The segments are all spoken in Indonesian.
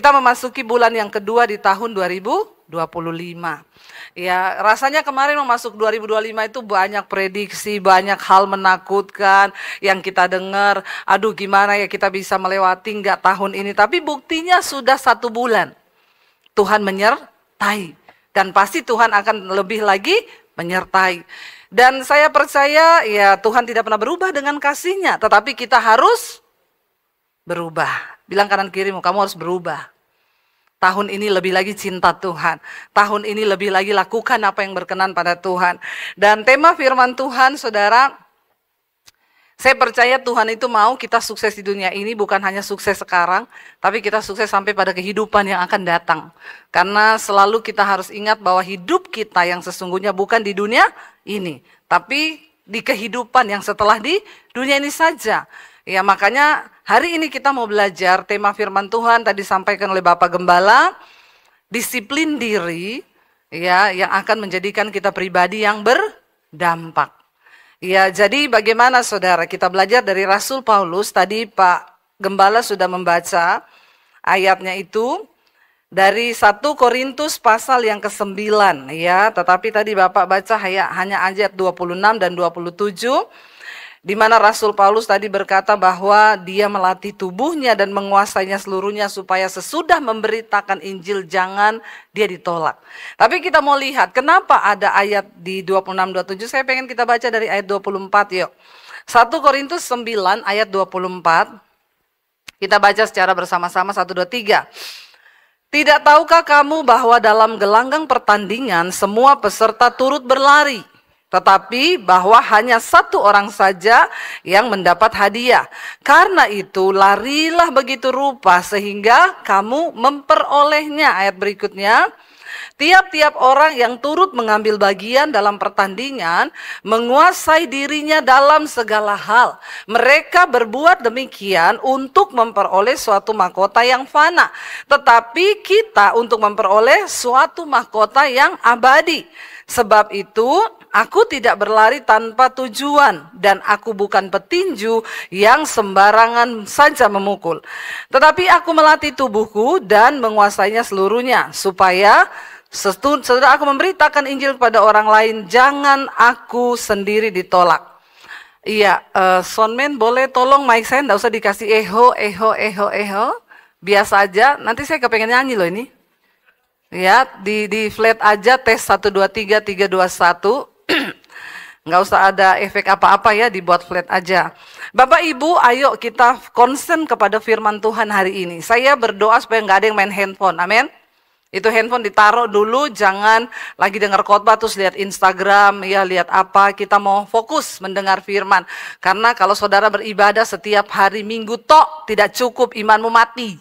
Kita memasuki bulan yang kedua di tahun 2025. Ya, rasanya kemarin masuk 2025 itu banyak prediksi, banyak hal menakutkan yang kita dengar. Aduh, gimana ya kita bisa melewati nggak tahun ini? Tapi buktinya sudah 1 bulan. Tuhan menyertai. Dan pasti Tuhan akan lebih lagi menyertai. Dan saya percaya ya Tuhan tidak pernah berubah dengan kasih-Nya. Tetapi kita harus berubah. Bilang kanan kirimu, kamu harus berubah. Tahun ini lebih lagi cinta Tuhan. Tahun ini lebih lagi lakukan apa yang berkenan pada Tuhan. Dan tema firman Tuhan, saudara, saya percaya Tuhan itu mau kita sukses di dunia ini, bukan hanya sukses sekarang, tapi kita sukses sampai pada kehidupan yang akan datang. Karena selalu kita harus ingat bahwa hidup kita yang sesungguhnya bukan di dunia ini, tapi di kehidupan yang setelah di dunia ini saja. Ya, makanya hari ini kita mau belajar tema firman Tuhan tadi disampaikan oleh Bapak Gembala, disiplin diri ya yang akan menjadikan kita pribadi yang berdampak. Ya, jadi bagaimana saudara kita belajar dari Rasul Paulus, tadi Pak Gembala sudah membaca ayatnya itu dari 1 Korintus pasal yang ke-9 ya, tetapi tadi Bapak baca hanya ayat 26 dan 27. Di mana Rasul Paulus tadi berkata bahwa dia melatih tubuhnya dan menguasainya seluruhnya supaya sesudah memberitakan Injil jangan dia ditolak. Tapi kita mau lihat kenapa ada ayat di 26-27, saya pengen kita baca dari ayat 24 yuk. 1 Korintus 9 ayat 24, kita baca secara bersama-sama 1, 2, 3. Tidak tahukah kamu bahwa dalam gelanggang pertandingan semua peserta turut berlari? Tetapi bahwa hanya 1 orang saja yang mendapat hadiah. Karena itu larilah begitu rupa sehingga kamu memperolehnya. Ayat berikutnya. Tiap-tiap orang yang turut mengambil bagian dalam pertandingan menguasai dirinya dalam segala hal. Mereka berbuat demikian untuk memperoleh suatu mahkota yang fana. Tetapi kita untuk memperoleh suatu mahkota yang abadi. Sebab itu aku tidak berlari tanpa tujuan dan aku bukan petinju yang sembarangan saja memukul. Tetapi aku melatih tubuhku dan menguasainya seluruhnya supaya setelah aku memberitakan Injil kepada orang lain jangan aku sendiri ditolak. Iya, soundman boleh tolong mic saya enggak usah dikasih eho. Biasa aja, nanti saya kepengen nyanyi loh ini. Ya, di flat aja tes 1 2 3 3 2 1. Nggak usah ada efek apa-apa ya, dibuat flat aja. Bapak Ibu, ayo kita concern kepada firman Tuhan hari ini. Saya berdoa supaya nggak ada yang main handphone, amin. Itu handphone ditaruh dulu, jangan lagi dengar khotbah terus lihat Instagram, ya lihat apa. Kita mau fokus mendengar firman. Karena kalau saudara beribadah setiap hari Minggu tok, tidak cukup, imanmu mati.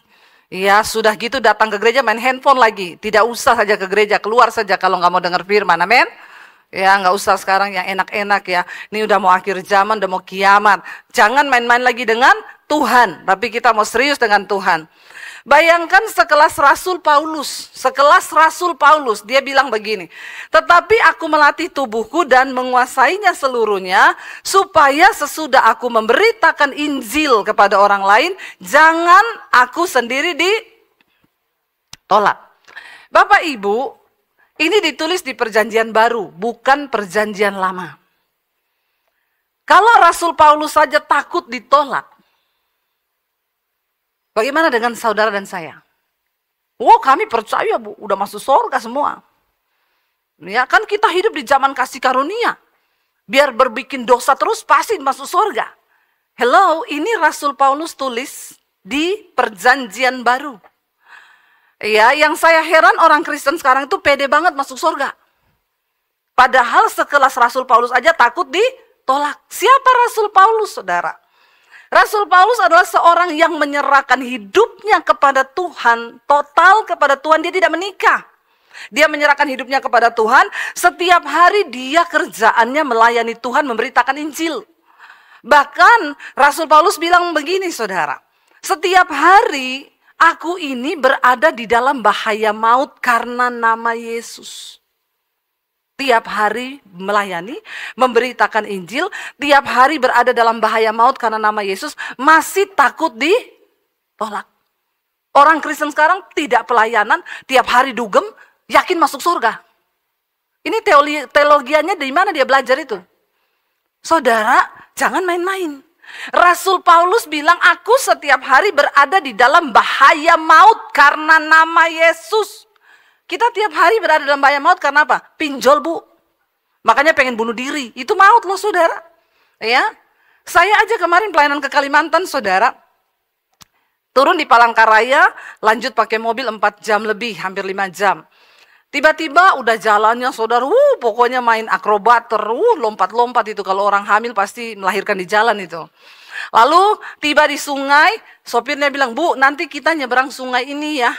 Ya sudah gitu datang ke gereja main handphone lagi. Tidak usah saja ke gereja, keluar saja kalau nggak mau dengar firman, amin. Ya nggak usah sekarang yang enak-enak ya. Ini udah mau akhir zaman, udah mau kiamat. Jangan main-main lagi dengan Tuhan, tapi kita mau serius dengan Tuhan. Bayangkan sekelas Rasul Paulus, dia bilang begini, tetapi aku melatih tubuhku dan menguasainya seluruhnya, supaya sesudah aku memberitakan Injil kepada orang lain, jangan aku sendiri ditolak. Bapak Ibu, ini ditulis di perjanjian baru, bukan perjanjian lama. Kalau Rasul Paulus saja takut ditolak, bagaimana dengan saudara dan saya? Oh, kami percaya Bu, udah masuk surga semua. Ya kan kita hidup di zaman kasih karunia. Biar berbikin dosa terus pasti masuk surga. Hello, ini Rasul Paulus tulis di perjanjian baru. Ya, yang saya heran orang Kristen sekarang itu pede banget masuk surga. Padahal sekelas Rasul Paulus aja takut ditolak. Siapa Rasul Paulus, saudara? Rasul Paulus adalah seorang yang menyerahkan hidupnya kepada Tuhan, total kepada Tuhan, dia tidak menikah. Dia menyerahkan hidupnya kepada Tuhan, setiap hari dia kerjaannya melayani Tuhan, memberitakan Injil. Bahkan Rasul Paulus bilang begini saudara, setiap hari aku ini berada di dalam bahaya maut karena nama Yesus. Tiap hari melayani, memberitakan Injil, tiap hari berada dalam bahaya maut karena nama Yesus, masih takut ditolak. Orang Kristen sekarang tidak pelayanan, tiap hari dugem, yakin masuk surga. Ini teologianya dari mana dia belajar itu? Saudara, jangan main-main. Rasul Paulus bilang, aku setiap hari berada di dalam bahaya maut karena nama Yesus. Kita tiap hari berada dalam bahaya maut karena apa? Pinjol, Bu. Makanya pengen bunuh diri. Itu maut loh, saudara. Ya, saya aja kemarin pelayanan ke Kalimantan, saudara. Turun di Palangkaraya, lanjut pakai mobil 4 jam lebih, hampir 5 jam. Tiba-tiba udah jalannya, saudara, pokoknya main akrobater, lompat-lompat itu. Kalau orang hamil pasti melahirkan di jalan itu. Lalu tiba di sungai, sopirnya bilang, Bu, nanti kita nyeberang sungai ini ya.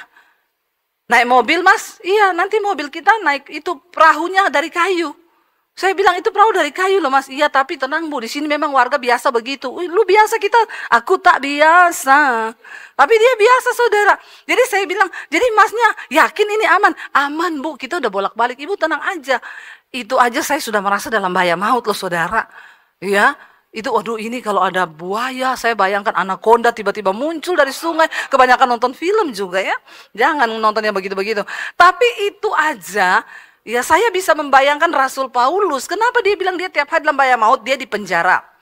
Naik mobil, Mas? Iya, nanti mobil kita naik, itu perahunya dari kayu. Saya bilang, itu perahu dari kayu loh, Mas. Iya, tapi tenang, Bu, di sini memang warga biasa begitu. Lu biasa, kita, aku tak biasa. Tapi dia biasa, saudara. Jadi saya bilang, jadi Masnya yakin ini aman? Aman, Bu, kita udah bolak-balik. Ibu tenang aja. Itu aja saya sudah merasa dalam bahaya maut loh, saudara. Ya, itu waduh, ini kalau ada buaya, saya bayangkan anaconda tiba-tiba muncul dari sungai. Kebanyakan nonton film juga ya. Jangan nontonnya begitu-begitu. Tapi itu aja, ya saya bisa membayangkan Rasul Paulus. Kenapa dia bilang dia tiap hari dalam bahaya maut? Dia di penjara.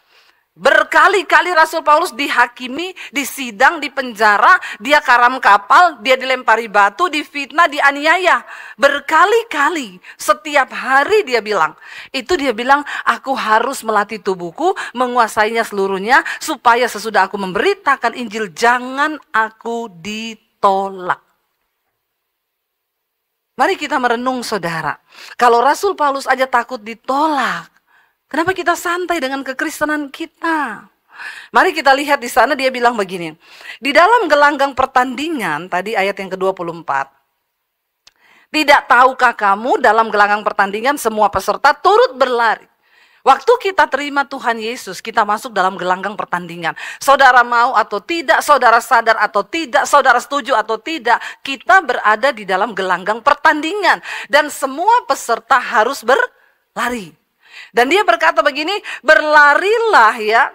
Berkali-kali Rasul Paulus dihakimi, disidang, dipenjara, dia karam kapal, dia dilempari batu, difitnah, dianiaya. Berkali-kali, setiap hari dia bilang. Itu dia bilang, aku harus melatih tubuhku, menguasainya seluruhnya, supaya sesudah aku memberitakan Injil, jangan aku ditolak. Mari kita merenung, saudara. Kalau Rasul Paulus aja takut ditolak, kenapa kita santai dengan kekristenan kita? Mari kita lihat di sana dia bilang begini. Di dalam gelanggang pertandingan, tadi ayat yang ke-24. Tidak tahukah kamu dalam gelanggang pertandingan semua peserta turut berlari. Waktu kita terima Tuhan Yesus, kita masuk dalam gelanggang pertandingan. Saudara mau atau tidak, saudara sadar atau tidak, saudara setuju atau tidak, kita berada di dalam gelanggang pertandingan. Dan semua peserta harus berlari. Dan dia berkata begini, berlarilah ya.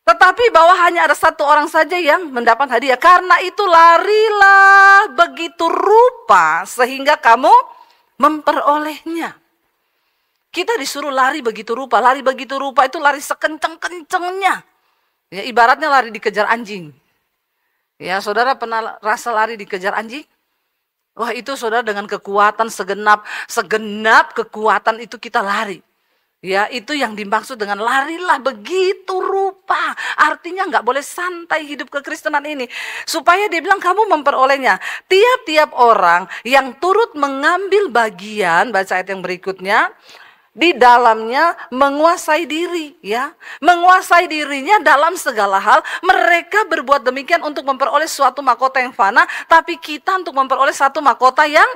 Tetapi bahwa hanya ada satu orang saja yang mendapat hadiah. Karena itu larilah begitu rupa sehingga kamu memperolehnya. Kita disuruh lari begitu rupa. Lari begitu rupa itu lari sekenceng-kencengnya. Ya, ibaratnya lari dikejar anjing. Ya, saudara pernah rasa lari dikejar anjing? Wah, itu saudara dengan kekuatan segenap kekuatan itu kita lari. Ya, itu yang dimaksud dengan larilah begitu rupa. Artinya nggak boleh santai hidup kekristenan ini. Supaya dia bilang kamu memperolehnya. Tiap-tiap orang yang turut mengambil bagian, baca ayat yang berikutnya, di dalamnya menguasai diri, ya. Menguasai dirinya dalam segala hal. Mereka berbuat demikian untuk memperoleh suatu mahkota yang fana, tapi kita untuk memperoleh satu mahkota yang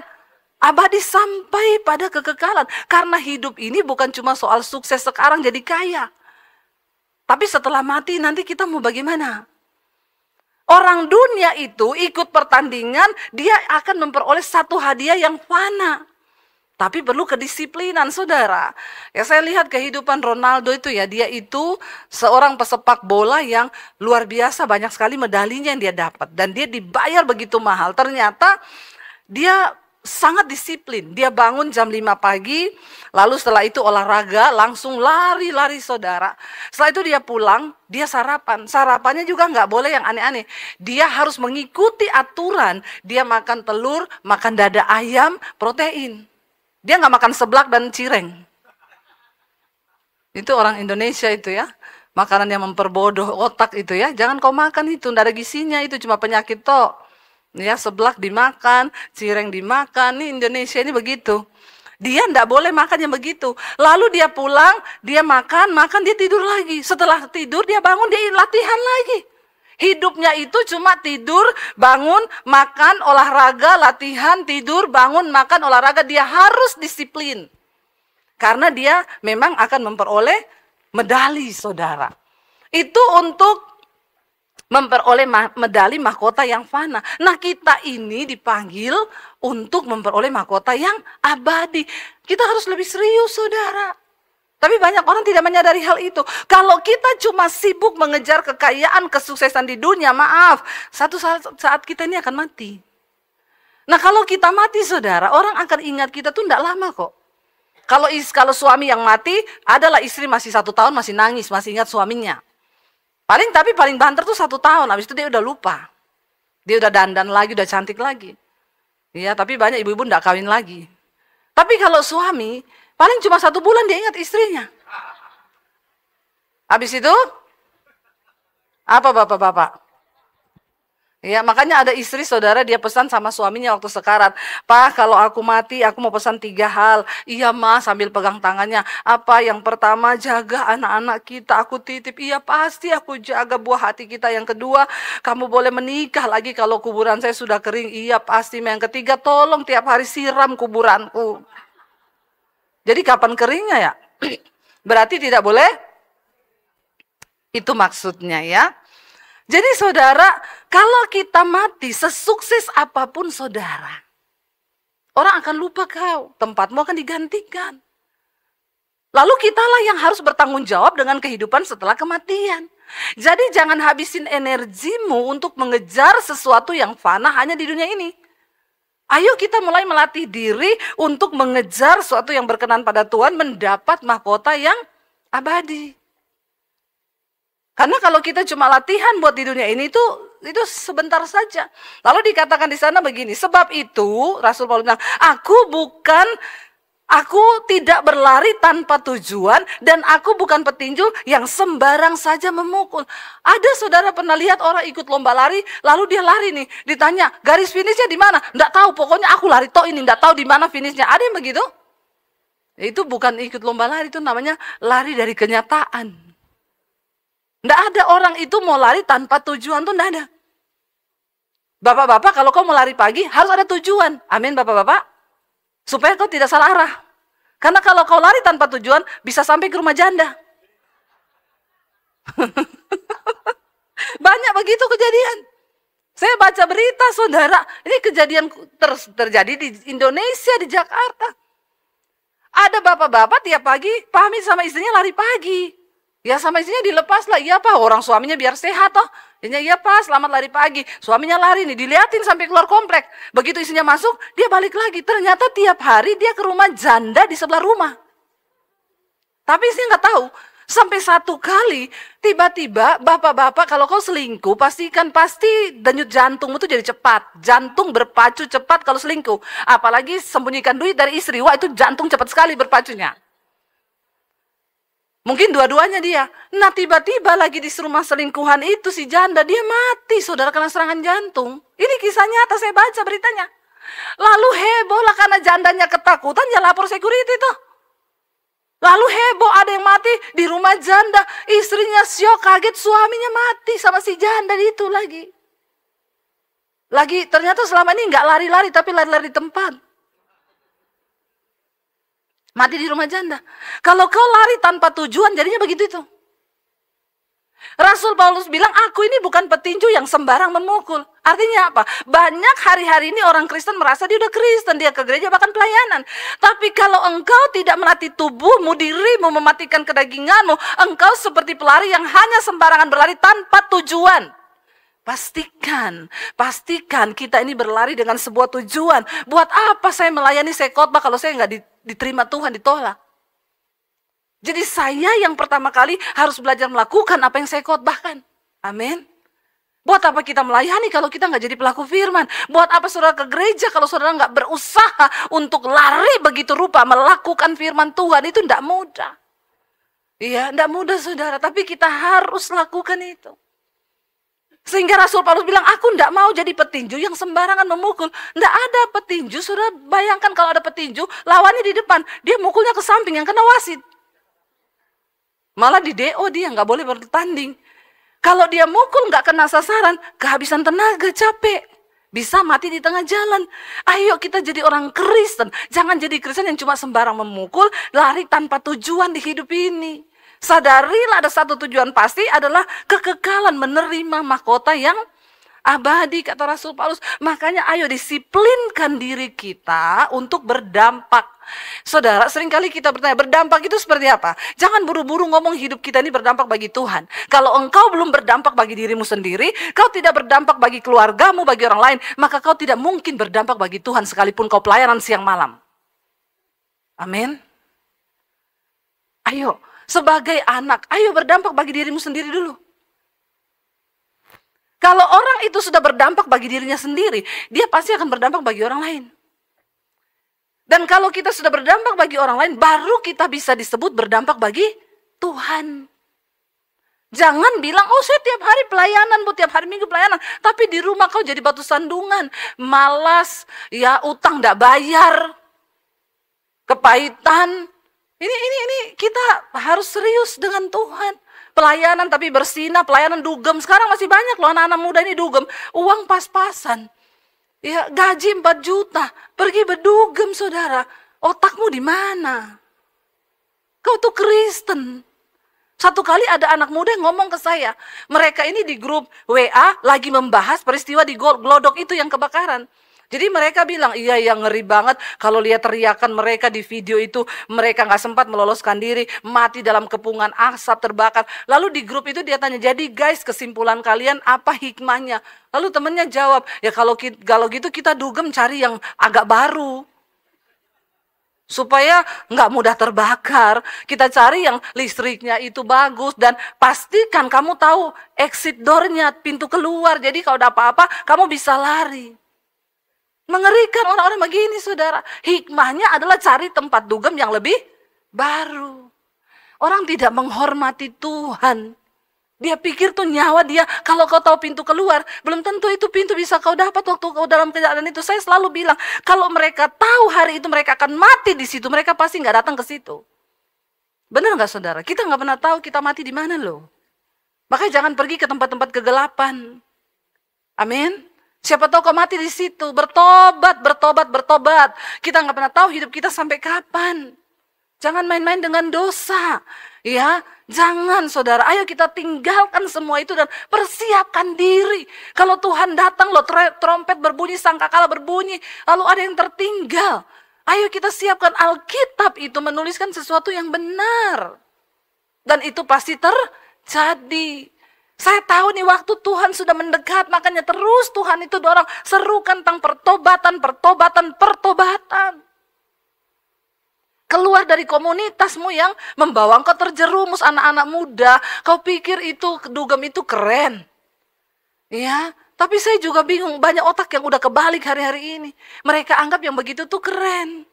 abadi sampai pada kekekalan. Karena hidup ini bukan cuma soal sukses sekarang jadi kaya. Tapi setelah mati nanti kita mau bagaimana? Orang dunia itu ikut pertandingan, dia akan memperoleh satu hadiah yang fana. Tapi perlu kedisiplinan, saudara. Ya, saya lihat kehidupan Ronaldo itu ya, dia itu seorang pesepak bola yang luar biasa, banyak sekali medalinya yang dia dapat. Dan dia dibayar begitu mahal. Ternyata dia sangat disiplin. Dia bangun jam 5 pagi, lalu setelah itu olahraga, langsung lari-lari, saudara. Setelah itu dia pulang, dia sarapan. Sarapannya juga nggak boleh yang aneh-aneh. Dia harus mengikuti aturan. Dia makan telur, makan dada ayam, protein. Dia nggak makan seblak dan cireng. Itu orang Indonesia itu ya. Makanan yang memperbodoh otak itu ya. Jangan kau makan itu, nggak ada gizinya, itu cuma penyakit toh. Ya, seblak dimakan, cireng dimakan. Nih Indonesia ini begitu. Dia nggak boleh makan yang begitu. Lalu dia pulang, dia makan, dia tidur lagi. Setelah tidur dia bangun, dia latihan lagi. Hidupnya itu cuma tidur, bangun, makan, olahraga, latihan, tidur, bangun, makan, olahraga. Dia harus disiplin. Karena dia memang akan memperoleh medali, saudara. Itu untuk memperoleh medali mahkota yang fana. Nah, kita ini dipanggil untuk memperoleh mahkota yang abadi. Kita harus lebih serius, saudara. Tapi banyak orang tidak menyadari hal itu. Kalau kita cuma sibuk mengejar kekayaan, kesuksesan di dunia, maaf, satu saat kita ini akan mati. Nah kalau kita mati saudara, orang akan ingat kita tuh tidak lama kok. Kalau suami yang mati, adalah istri masih 1 tahun masih nangis, masih ingat suaminya. Paling banter tuh 1 tahun, habis itu dia udah lupa. Dia udah dandan lagi, udah cantik lagi. Ya, tapi banyak ibu-ibu tidak kawin lagi. Tapi kalau suami, paling cuma 1 bulan dia ingat istrinya. Habis itu, apa bapak-bapak? Ya, makanya ada istri saudara dia pesan sama suaminya waktu sekarat. Pak, kalau aku mati aku mau pesan 3 hal. Iya mas, sambil pegang tangannya. Apa? Yang pertama, jaga anak-anak kita, aku titip. Iya pasti aku jaga buah hati kita. Yang kedua, kamu boleh menikah lagi kalau kuburan saya sudah kering. Iya pasti. Yang ketiga, tolong tiap hari siram kuburanku. Jadi kapan keringnya ya? Berarti tidak boleh? Itu maksudnya ya. Jadi saudara, kalau kita mati sesukses apapun saudara, orang akan lupa kau, tempatmu akan digantikan. Lalu kitalah yang harus bertanggung jawab dengan kehidupan setelah kematian. Jadi jangan habisin energimu untuk mengejar sesuatu yang fana hanya di dunia ini. Ayo kita mulai melatih diri untuk mengejar sesuatu yang berkenan pada Tuhan, mendapat mahkota yang abadi. Karena kalau kita cuma latihan buat di dunia ini itu sebentar saja. Lalu dikatakan di sana begini, sebab itu Rasul Paulus bilang, aku tidak berlari tanpa tujuan dan aku bukan petinju yang sembarang saja memukul. Ada saudara pernah lihat orang ikut lomba lari, lalu dia lari nih, ditanya garis finishnya di mana? Nggak tahu, pokoknya aku lari toh ini, nggak tahu di mana finishnya. Ada yang begitu? Itu bukan ikut lomba lari, itu namanya lari dari kenyataan. Nggak ada orang itu mau lari tanpa tujuan tuh nggak ada. Bapak-bapak kalau kau mau lari pagi harus ada tujuan. Amin bapak-bapak. Supaya kau tidak salah arah. Karena kalau kau lari tanpa tujuan bisa sampai ke rumah janda. Banyak begitu kejadian. Saya baca berita saudara. Ini kejadian terjadi di Indonesia, di Jakarta. Ada bapak-bapak tiap pagi pamit sama istrinya lari pagi. Ya sama istrinya dilepas lah, iya pak, orang suaminya biar sehat toh. Iya pak, selamat lari pagi. Suaminya lari nih, diliatin sampai keluar komplek. Begitu istrinya masuk, dia balik lagi. Ternyata tiap hari dia ke rumah janda di sebelah rumah. Tapi istrinya nggak tahu. Sampai 1 kali, tiba-tiba bapak-bapak kalau kau selingkuh, pasti denyut jantungmu tuh jadi cepat. Jantung berpacu cepat kalau selingkuh. Apalagi sembunyikan duit dari istri, wah itu jantung cepat sekali berpacunya. Mungkin dua-duanya dia. Nah tiba-tiba lagi di rumah selingkuhan itu si janda dia mati saudara kena serangan jantung. Ini kisah nyata saya baca beritanya. Lalu heboh lah karena jandanya ketakutan ya lapor security tuh. Lalu heboh ada yang mati di rumah janda. Istrinya syok kaget suaminya mati sama si janda itu lagi. Lagi ternyata selama ini nggak lari-lari tapi lari-lari di tempat. Mati di rumah janda. Kalau kau lari tanpa tujuan, jadinya begitu itu. Rasul Paulus bilang, aku ini bukan petinju yang sembarang memukul. Artinya apa? Banyak hari-hari ini orang Kristen merasa dia udah Kristen, dia ke gereja bahkan pelayanan. Tapi kalau engkau tidak melatih tubuhmu, dirimu, mematikan kedaginganmu, engkau seperti pelari yang hanya sembarangan berlari tanpa tujuan. Pastikan kita ini berlari dengan sebuah tujuan. Buat apa saya melayani, saya khotbah kalau saya nggak diterima Tuhan, ditolak. Jadi saya yang pertama kali harus belajar melakukan apa yang saya khotbahkan. Amin. Buat apa kita melayani kalau kita nggak jadi pelaku firman? Buat apa saudara ke gereja kalau saudara nggak berusaha untuk lari begitu rupa melakukan firman Tuhan? Itu nggak mudah. Iya, nggak mudah saudara. Tapi kita harus lakukan itu. Sehingga Rasul Paulus bilang, aku tidak mau jadi petinju yang sembarangan memukul. Tidak ada petinju, saudara bayangkan kalau ada petinju, lawannya di depan, dia mukulnya ke samping yang kena wasit. Malah di DO dia nggak boleh bertanding. Kalau dia mukul nggak kena sasaran, kehabisan tenaga, capek. Bisa mati di tengah jalan. Ayo kita jadi orang Kristen. Jangan jadi Kristen yang cuma sembarang memukul, lari tanpa tujuan di hidup ini. Sadarilah ada satu tujuan pasti adalah kekekalan menerima mahkota yang abadi kata Rasul Paulus. Makanya ayo disiplinkan diri kita untuk berdampak. Saudara, seringkali kita bertanya, berdampak itu seperti apa? Jangan buru-buru ngomong hidup kita ini berdampak bagi Tuhan. Kalau engkau belum berdampak bagi dirimu sendiri, kau tidak berdampak bagi keluargamu, bagi orang lain, maka kau tidak mungkin berdampak bagi Tuhan sekalipun kau pelayanan siang malam. Amin. Ayo, sebagai anak, ayo berdampak bagi dirimu sendiri dulu. Kalau orang itu sudah berdampak bagi dirinya sendiri, dia pasti akan berdampak bagi orang lain. Dan kalau kita sudah berdampak bagi orang lain, baru kita bisa disebut berdampak bagi Tuhan. Jangan bilang, oh saya tiap hari pelayanan, tiap hari minggu pelayanan. Tapi di rumah kau jadi batu sandungan. Malas, ya utang tidak bayar. Kepahitan. Ini kita harus serius dengan Tuhan. Pelayanan tapi bersinah, pelayanan dugem. Sekarang masih banyak loh anak-anak muda ini dugem. Uang pas-pasan. Ya, gaji 4 juta. Pergi berdugem, saudara. Otakmu di mana? Kau tuh Kristen. Satu kali ada anak muda yang ngomong ke saya. Mereka ini di grup WA lagi membahas peristiwa di Glodok itu yang kebakaran. Jadi mereka bilang, iya yang ngeri banget kalau lihat teriakan mereka di video itu, mereka nggak sempat meloloskan diri, mati dalam kepungan asap terbakar. Lalu di grup itu dia tanya, jadi guys kesimpulan kalian apa hikmahnya? Lalu temennya jawab, ya kalau gitu kita dugem cari yang agak baru. Supaya nggak mudah terbakar, kita cari yang listriknya itu bagus dan pastikan kamu tahu exit door-nya, pintu keluar. Jadi kalau ada apa-apa, kamu bisa lari. Mengerikan orang-orang begini, saudara. Hikmahnya adalah cari tempat dugem yang lebih baru. Orang tidak menghormati Tuhan. Dia pikir tuh nyawa dia, kalau kau tahu pintu keluar, belum tentu itu pintu bisa kau dapat waktu kau dalam keadaan itu. Saya selalu bilang, kalau mereka tahu hari itu mereka akan mati di situ, mereka pasti nggak datang ke situ. Benar nggak, saudara? Kita nggak pernah tahu kita mati di mana loh. Makanya jangan pergi ke tempat-tempat kegelapan. Amin. Siapa tahu kau mati di situ, bertobat. Kita nggak pernah tahu hidup kita sampai kapan. Jangan main-main dengan dosa. Ya, jangan saudara. Ayo kita tinggalkan semua itu dan persiapkan diri. Kalau Tuhan datang loh, trompet berbunyi, sangkakala berbunyi, lalu ada yang tertinggal. Ayo kita siapkan. Alkitab itu menuliskan sesuatu yang benar. Dan itu pasti terjadi. Saya tahu nih waktu Tuhan sudah mendekat, makanya terus Tuhan itu dorong, serukan tentang pertobatan. Keluar dari komunitasmu yang membawa engkau terjerumus, anak-anak muda. Kau pikir itu dugem itu keren. Ya, tapi saya juga bingung, banyak otak yang udah kebalik hari-hari ini. Mereka anggap yang begitu tuh keren.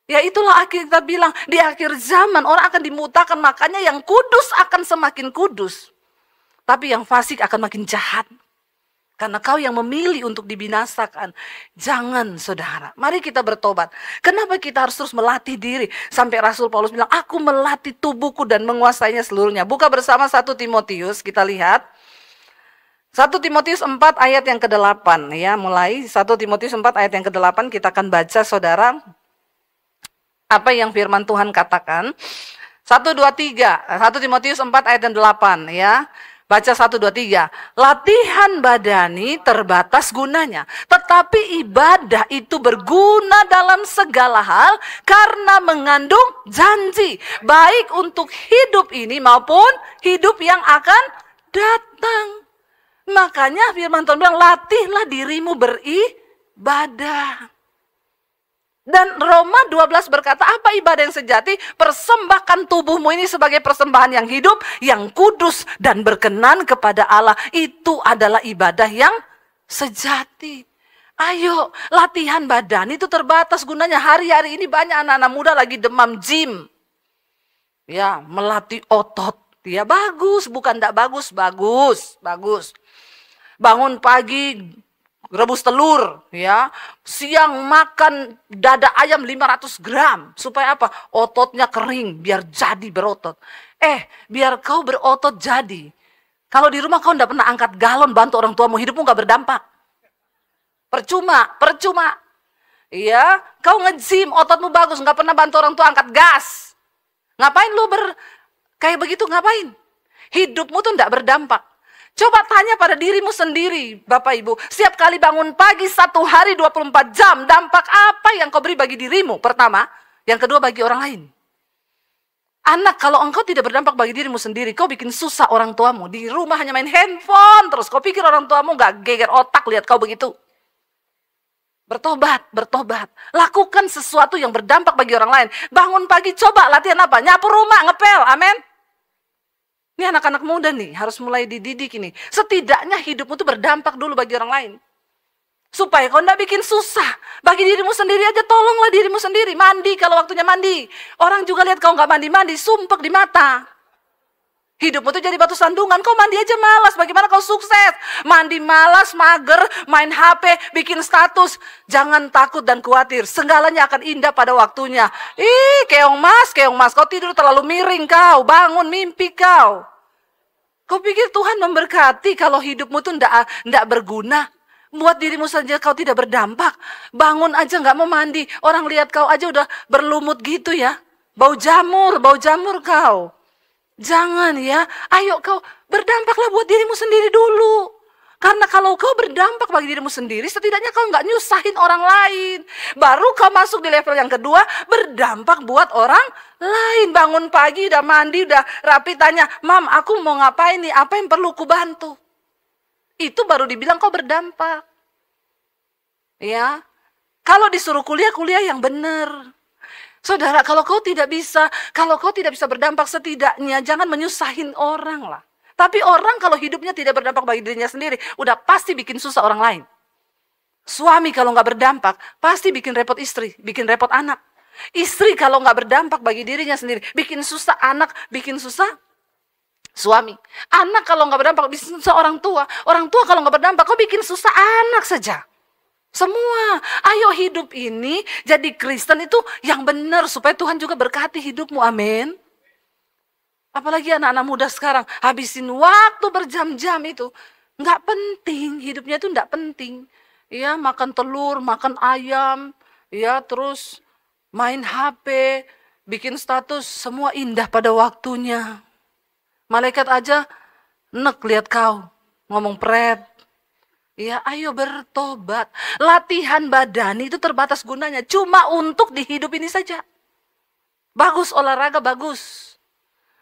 Ya itulah kita bilang, di akhir zaman orang akan dimutakan, makanya yang kudus akan semakin kudus. Tapi yang fasik akan makin jahat. Karena kau yang memilih untuk dibinasakan. Jangan, saudara. Mari kita bertobat. Kenapa kita harus terus melatih diri? Sampai Rasul Paulus bilang, aku melatih tubuhku dan menguasainya seluruhnya. Buka bersama 1 Timotius, kita lihat. 1 Timotius 4 ayat yang ke-8. Ya, mulai 1 Timotius 4 ayat yang ke-8 kita akan baca, saudara. Apa yang firman Tuhan katakan. 1, 2, 3. 1 Timotius 4 ayat yang 8. Ya. Baca 1, 2, 3. Latihan badani terbatas gunanya. Tetapi ibadah itu berguna dalam segala hal karena mengandung janji. Baik untuk hidup ini maupun hidup yang akan datang. Makanya firman Tuhan bilang, latihlah dirimu beribadah. Dan Roma 12 berkata, apa ibadah yang sejati? Persembahkan tubuhmu ini sebagai persembahan yang hidup, yang kudus dan berkenan kepada Allah. Itu adalah ibadah yang sejati. Ayo, latihan badan itu terbatas gunanya. Hari-hari ini banyak anak-anak muda lagi demam gym. Ya, melatih otot. Ya, bagus, bukan tidak bagus, bagus. Bangun pagi, rebus telur, ya. Siang makan dada ayam 500 gram. Supaya apa? Ototnya kering, biar jadi berotot. Biar kau berotot jadi. Kalau di rumah kau tidak pernah angkat galon bantu orang tuamu, hidupmu gak berdampak. Percuma. Iya, kau nge-gym, ototmu bagus, gak pernah bantu orang tua angkat gas. Ngapain lu kayak begitu, ngapain? Hidupmu tuh tidak berdampak. Coba tanya pada dirimu sendiri, Bapak Ibu. Setiap kali bangun pagi 1 hari 24 jam, dampak apa yang kau beri bagi dirimu? Pertama. Yang kedua, bagi orang lain. Anak, kalau engkau tidak berdampak bagi dirimu sendiri, kau bikin susah orang tuamu. Di rumah hanya main handphone terus. Kau pikir orang tuamu gak geger otak lihat kau begitu? Bertobat, bertobat. Lakukan sesuatu yang berdampak bagi orang lain. Bangun pagi, coba latihan apa? Nyapu rumah, ngepel, amin. Ini anak-anak muda nih, harus mulai dididik ini. Setidaknya hidupmu tuh berdampak dulu bagi orang lain. Supaya kau tidak bikin susah. Bagi dirimu sendiri aja, tolonglah dirimu sendiri. Mandi kalau waktunya mandi. Orang juga lihat kau nggak mandi-mandi, sumpek di mata. Hidupmu tuh jadi batu sandungan, kau mandi aja malas. Bagaimana kau sukses? Mandi malas, mager, main HP, bikin status. Jangan takut dan khawatir, segalanya akan indah pada waktunya. Keong mas, kau tidur terlalu miring kau, bangun mimpi kau. Kau pikir Tuhan memberkati kalau hidupmu tuh ndak berguna? Buat dirimu saja kau tidak berdampak. Bangun aja nggak mau mandi, orang lihat kau aja udah berlumut gitu ya. Bau jamur kau. Jangan ya, ayo kau berdampaklah buat dirimu sendiri dulu. Karena kalau kau berdampak bagi dirimu sendiri, setidaknya kau nggak nyusahin orang lain. Baru kau masuk di level yang kedua, berdampak buat orang lain. Bangun pagi, udah mandi, udah rapi, tanya, Mam, aku mau ngapain nih? Apa yang perlu ku bantu? Itu baru dibilang kau berdampak. Ya, kalau disuruh kuliah yang benar. Saudara, kalau kau tidak bisa berdampak, setidaknya jangan menyusahin orang lah. Tapi orang kalau hidupnya tidak berdampak bagi dirinya sendiri, udah pasti bikin susah orang lain. Suami kalau nggak berdampak, pasti bikin repot istri, bikin repot anak. Istri kalau nggak berdampak bagi dirinya sendiri, bikin susah anak, bikin susah suami. Anak kalau nggak berdampak, bikin susah orang tua. Orang tua kalau nggak berdampak, kau bikin susah anak saja. Semua, ayo hidup ini jadi Kristen itu yang benar supaya Tuhan juga berkati hidupmu, amin. Apalagi anak-anak muda sekarang habisin waktu berjam-jam itu nggak penting, hidupnya itu nggak penting. Ya makan telur, makan ayam, ya terus main HP, bikin status, semua indah pada waktunya. Malaikat aja nek lihat kau ngomong pret. Ya, ayo bertobat. Latihan badani itu terbatas gunanya. Cuma untuk di hidup ini saja. Bagus, olahraga bagus.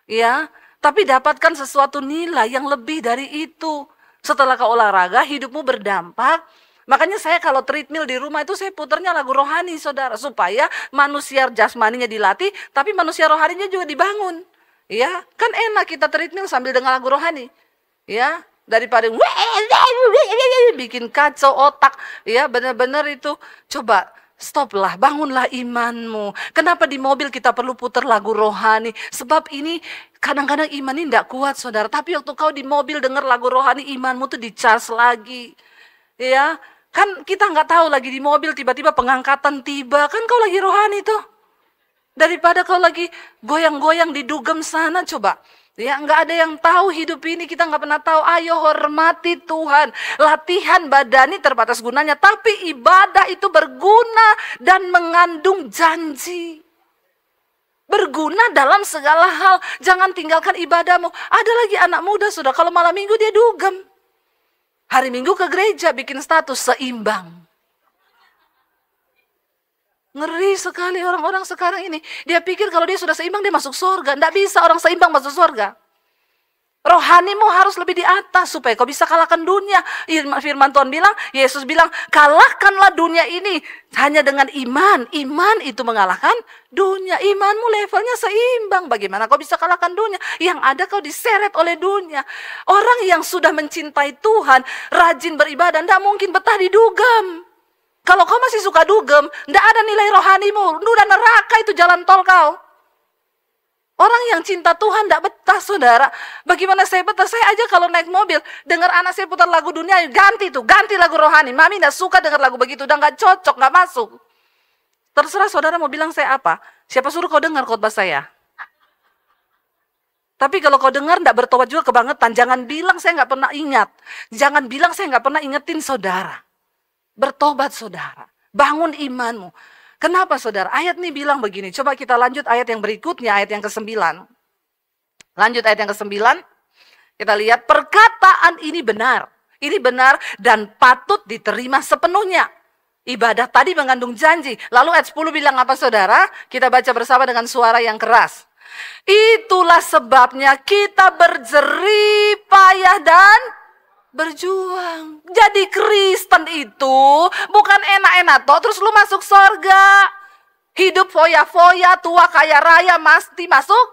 Ya, tapi dapatkan sesuatu nilai yang lebih dari itu. Setelah kau olahraga, hidupmu berdampak. Makanya saya kalau treadmill di rumah itu saya putarnya lagu rohani, saudara. Supaya manusia jasmaninya dilatih, tapi manusia rohaninya juga dibangun. Ya, kan enak kita treadmill sambil dengar lagu rohani. Ya, daripada bikin kacau otak, ya benar-benar itu. Coba stoplah, bangunlah imanmu. Kenapa di mobil kita perlu putar lagu rohani? Sebab ini kadang-kadang iman ini tidak kuat, saudara. Tapi waktu kau di mobil dengar lagu rohani, imanmu tuh dicas lagi. Ya, kan kita nggak tahu lagi di mobil tiba-tiba pengangkatan tiba, kan kau lagi rohani tuh. Daripada kau lagi goyang-goyang di dugem sana, coba. Ya, nggak ada yang tahu hidup ini, kita nggak pernah tahu. Ayo hormati Tuhan. Latihan badani terbatas gunanya, tapi ibadah itu berguna dan mengandung janji. Berguna dalam segala hal. Jangan tinggalkan ibadahmu. Ada lagi anak muda sudah, kalau malam minggu dia dugem. Hari minggu ke gereja bikin status seimbang. Ngeri sekali orang-orang sekarang ini. Dia pikir kalau dia sudah seimbang dia masuk surga. Tidak bisa orang seimbang masuk surga. Rohanimu harus lebih di atas supaya kau bisa kalahkan dunia. Firman Tuhan bilang, Yesus bilang, kalahkanlah dunia ini hanya dengan iman. Iman itu mengalahkan dunia. Imanmu levelnya seimbang. Bagaimana kau bisa kalahkan dunia? Yang ada kau diseret oleh dunia. Orang yang sudah mencintai Tuhan, rajin beribadah, tidak mungkin betah di dugem. Kalau kau masih suka dugem, tidak ada nilai rohanimu. Udah neraka itu jalan tol kau. Orang yang cinta Tuhan tidak betah, saudara. Bagaimana saya betah? Saya aja kalau naik mobil, dengar anak saya putar lagu dunia, ganti lagu rohani. Mami tidak suka dengar lagu begitu, udah nggak cocok, nggak masuk. Terserah saudara mau bilang saya apa. Siapa suruh kau dengar khotbah saya? Tapi kalau kau dengar tidak bertobat juga kebangetan. Jangan bilang saya nggak pernah ingat. Jangan bilang saya nggak pernah ingetin saudara. Bertobat saudara, bangun imanmu. Kenapa saudara? Ayat ini bilang begini, coba kita lanjut ayat yang berikutnya, ayat yang ke-9. Lanjut ayat yang ke-9. Kita lihat perkataan ini benar. Ini benar dan patut diterima sepenuhnya. Ibadah tadi mengandung janji. Lalu ayat 10 bilang apa saudara? Kita baca bersama dengan suara yang keras. Itulah sebabnya kita berjerih payah dan berjuang. Jadi Kristen itu bukan enak-enak toh terus lu masuk surga. Hidup foya-foya, tua kaya raya, mesti masuk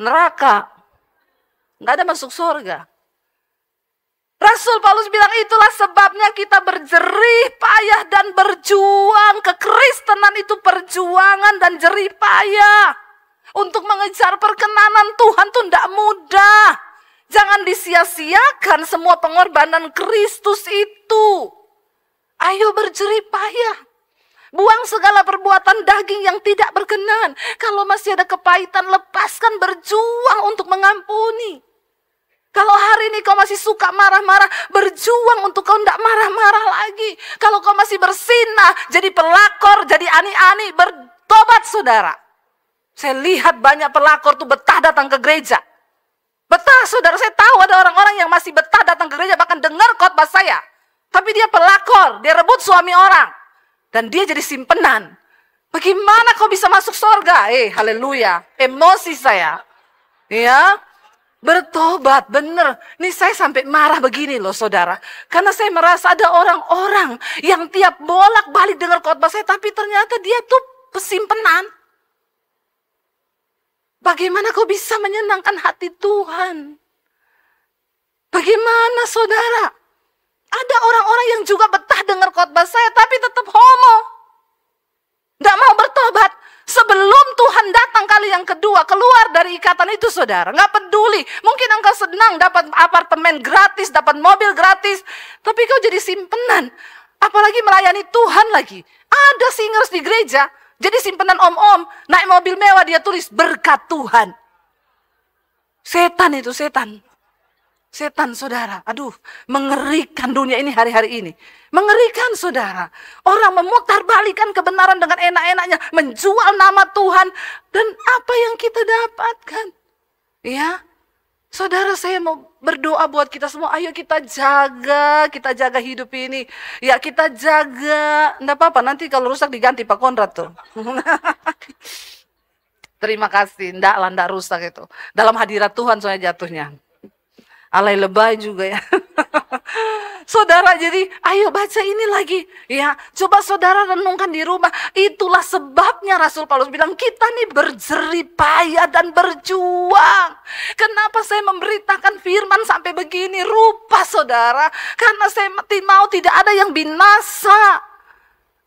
neraka. Nggak ada masuk surga. Rasul Paulus bilang itulah sebabnya kita berjerih payah dan berjuang. Kekristenan itu perjuangan dan jerih payah. Untuk mengejar perkenanan Tuhan itu tidak mudah. Jangan disia-siakan semua pengorbanan Kristus itu. Ayo berjerih payah. Buang segala perbuatan daging yang tidak berkenan. Kalau masih ada kepahitan, lepaskan, berjuang untuk mengampuni. Kalau hari ini kau masih suka marah-marah, berjuang untuk kau tidak marah-marah lagi. Kalau kau masih bersinah, jadi pelakor, jadi ani-ani, bertobat saudara. Saya lihat banyak pelakor tuh betah datang ke gereja. Betah saudara, saya tahu ada orang-orang yang masih betah datang ke gereja, bahkan dengar khotbah saya. Tapi dia pelakor, dia rebut suami orang. Dan dia jadi simpenan. Bagaimana kau bisa masuk surga? Haleluya, emosi saya. Ya. Bertobat, bener. Nih saya sampai marah begini loh saudara. Karena saya merasa ada orang-orang yang tiap bolak-balik dengar khotbah saya, tapi ternyata dia tuh pesimpenan. Bagaimana kau bisa menyenangkan hati Tuhan? Bagaimana saudara? Ada orang-orang yang juga betah dengar khotbah saya, tapi tetap homo. Nggak mau bertobat. Sebelum Tuhan datang kali yang kedua, keluar dari ikatan itu saudara. Nggak peduli. Mungkin engkau senang dapat apartemen gratis, dapat mobil gratis. Tapi kau jadi simpenan. Apalagi melayani Tuhan lagi. Ada singers di gereja. Jadi simpenan om-om. Naik mobil mewah dia tulis berkat Tuhan. Setan itu setan. Setan saudara, aduh mengerikan dunia ini hari-hari ini. Mengerikan saudara. Orang memutarbalikkan kebenaran dengan enak-enaknya. Menjual nama Tuhan. Dan apa yang kita dapatkan? Ya, saudara saya mau berdoa buat kita semua. Ayo kita jaga hidup ini. Ya kita jaga. Nggak apa-apa, nanti kalau rusak diganti Pak Konrad tuh. Terima kasih, nggak rusak itu. Dalam hadirat Tuhan soalnya jatuhnya. Alay lebay juga ya. Saudara, jadi ayo baca ini lagi. Ya, coba saudara renungkan di rumah. Itulah sebabnya Rasul Paulus bilang kita nih berjerih payah dan berjuang. Kenapa saya memberitakan firman sampai begini rupa saudara? Karena saya mau tidak ada yang binasa.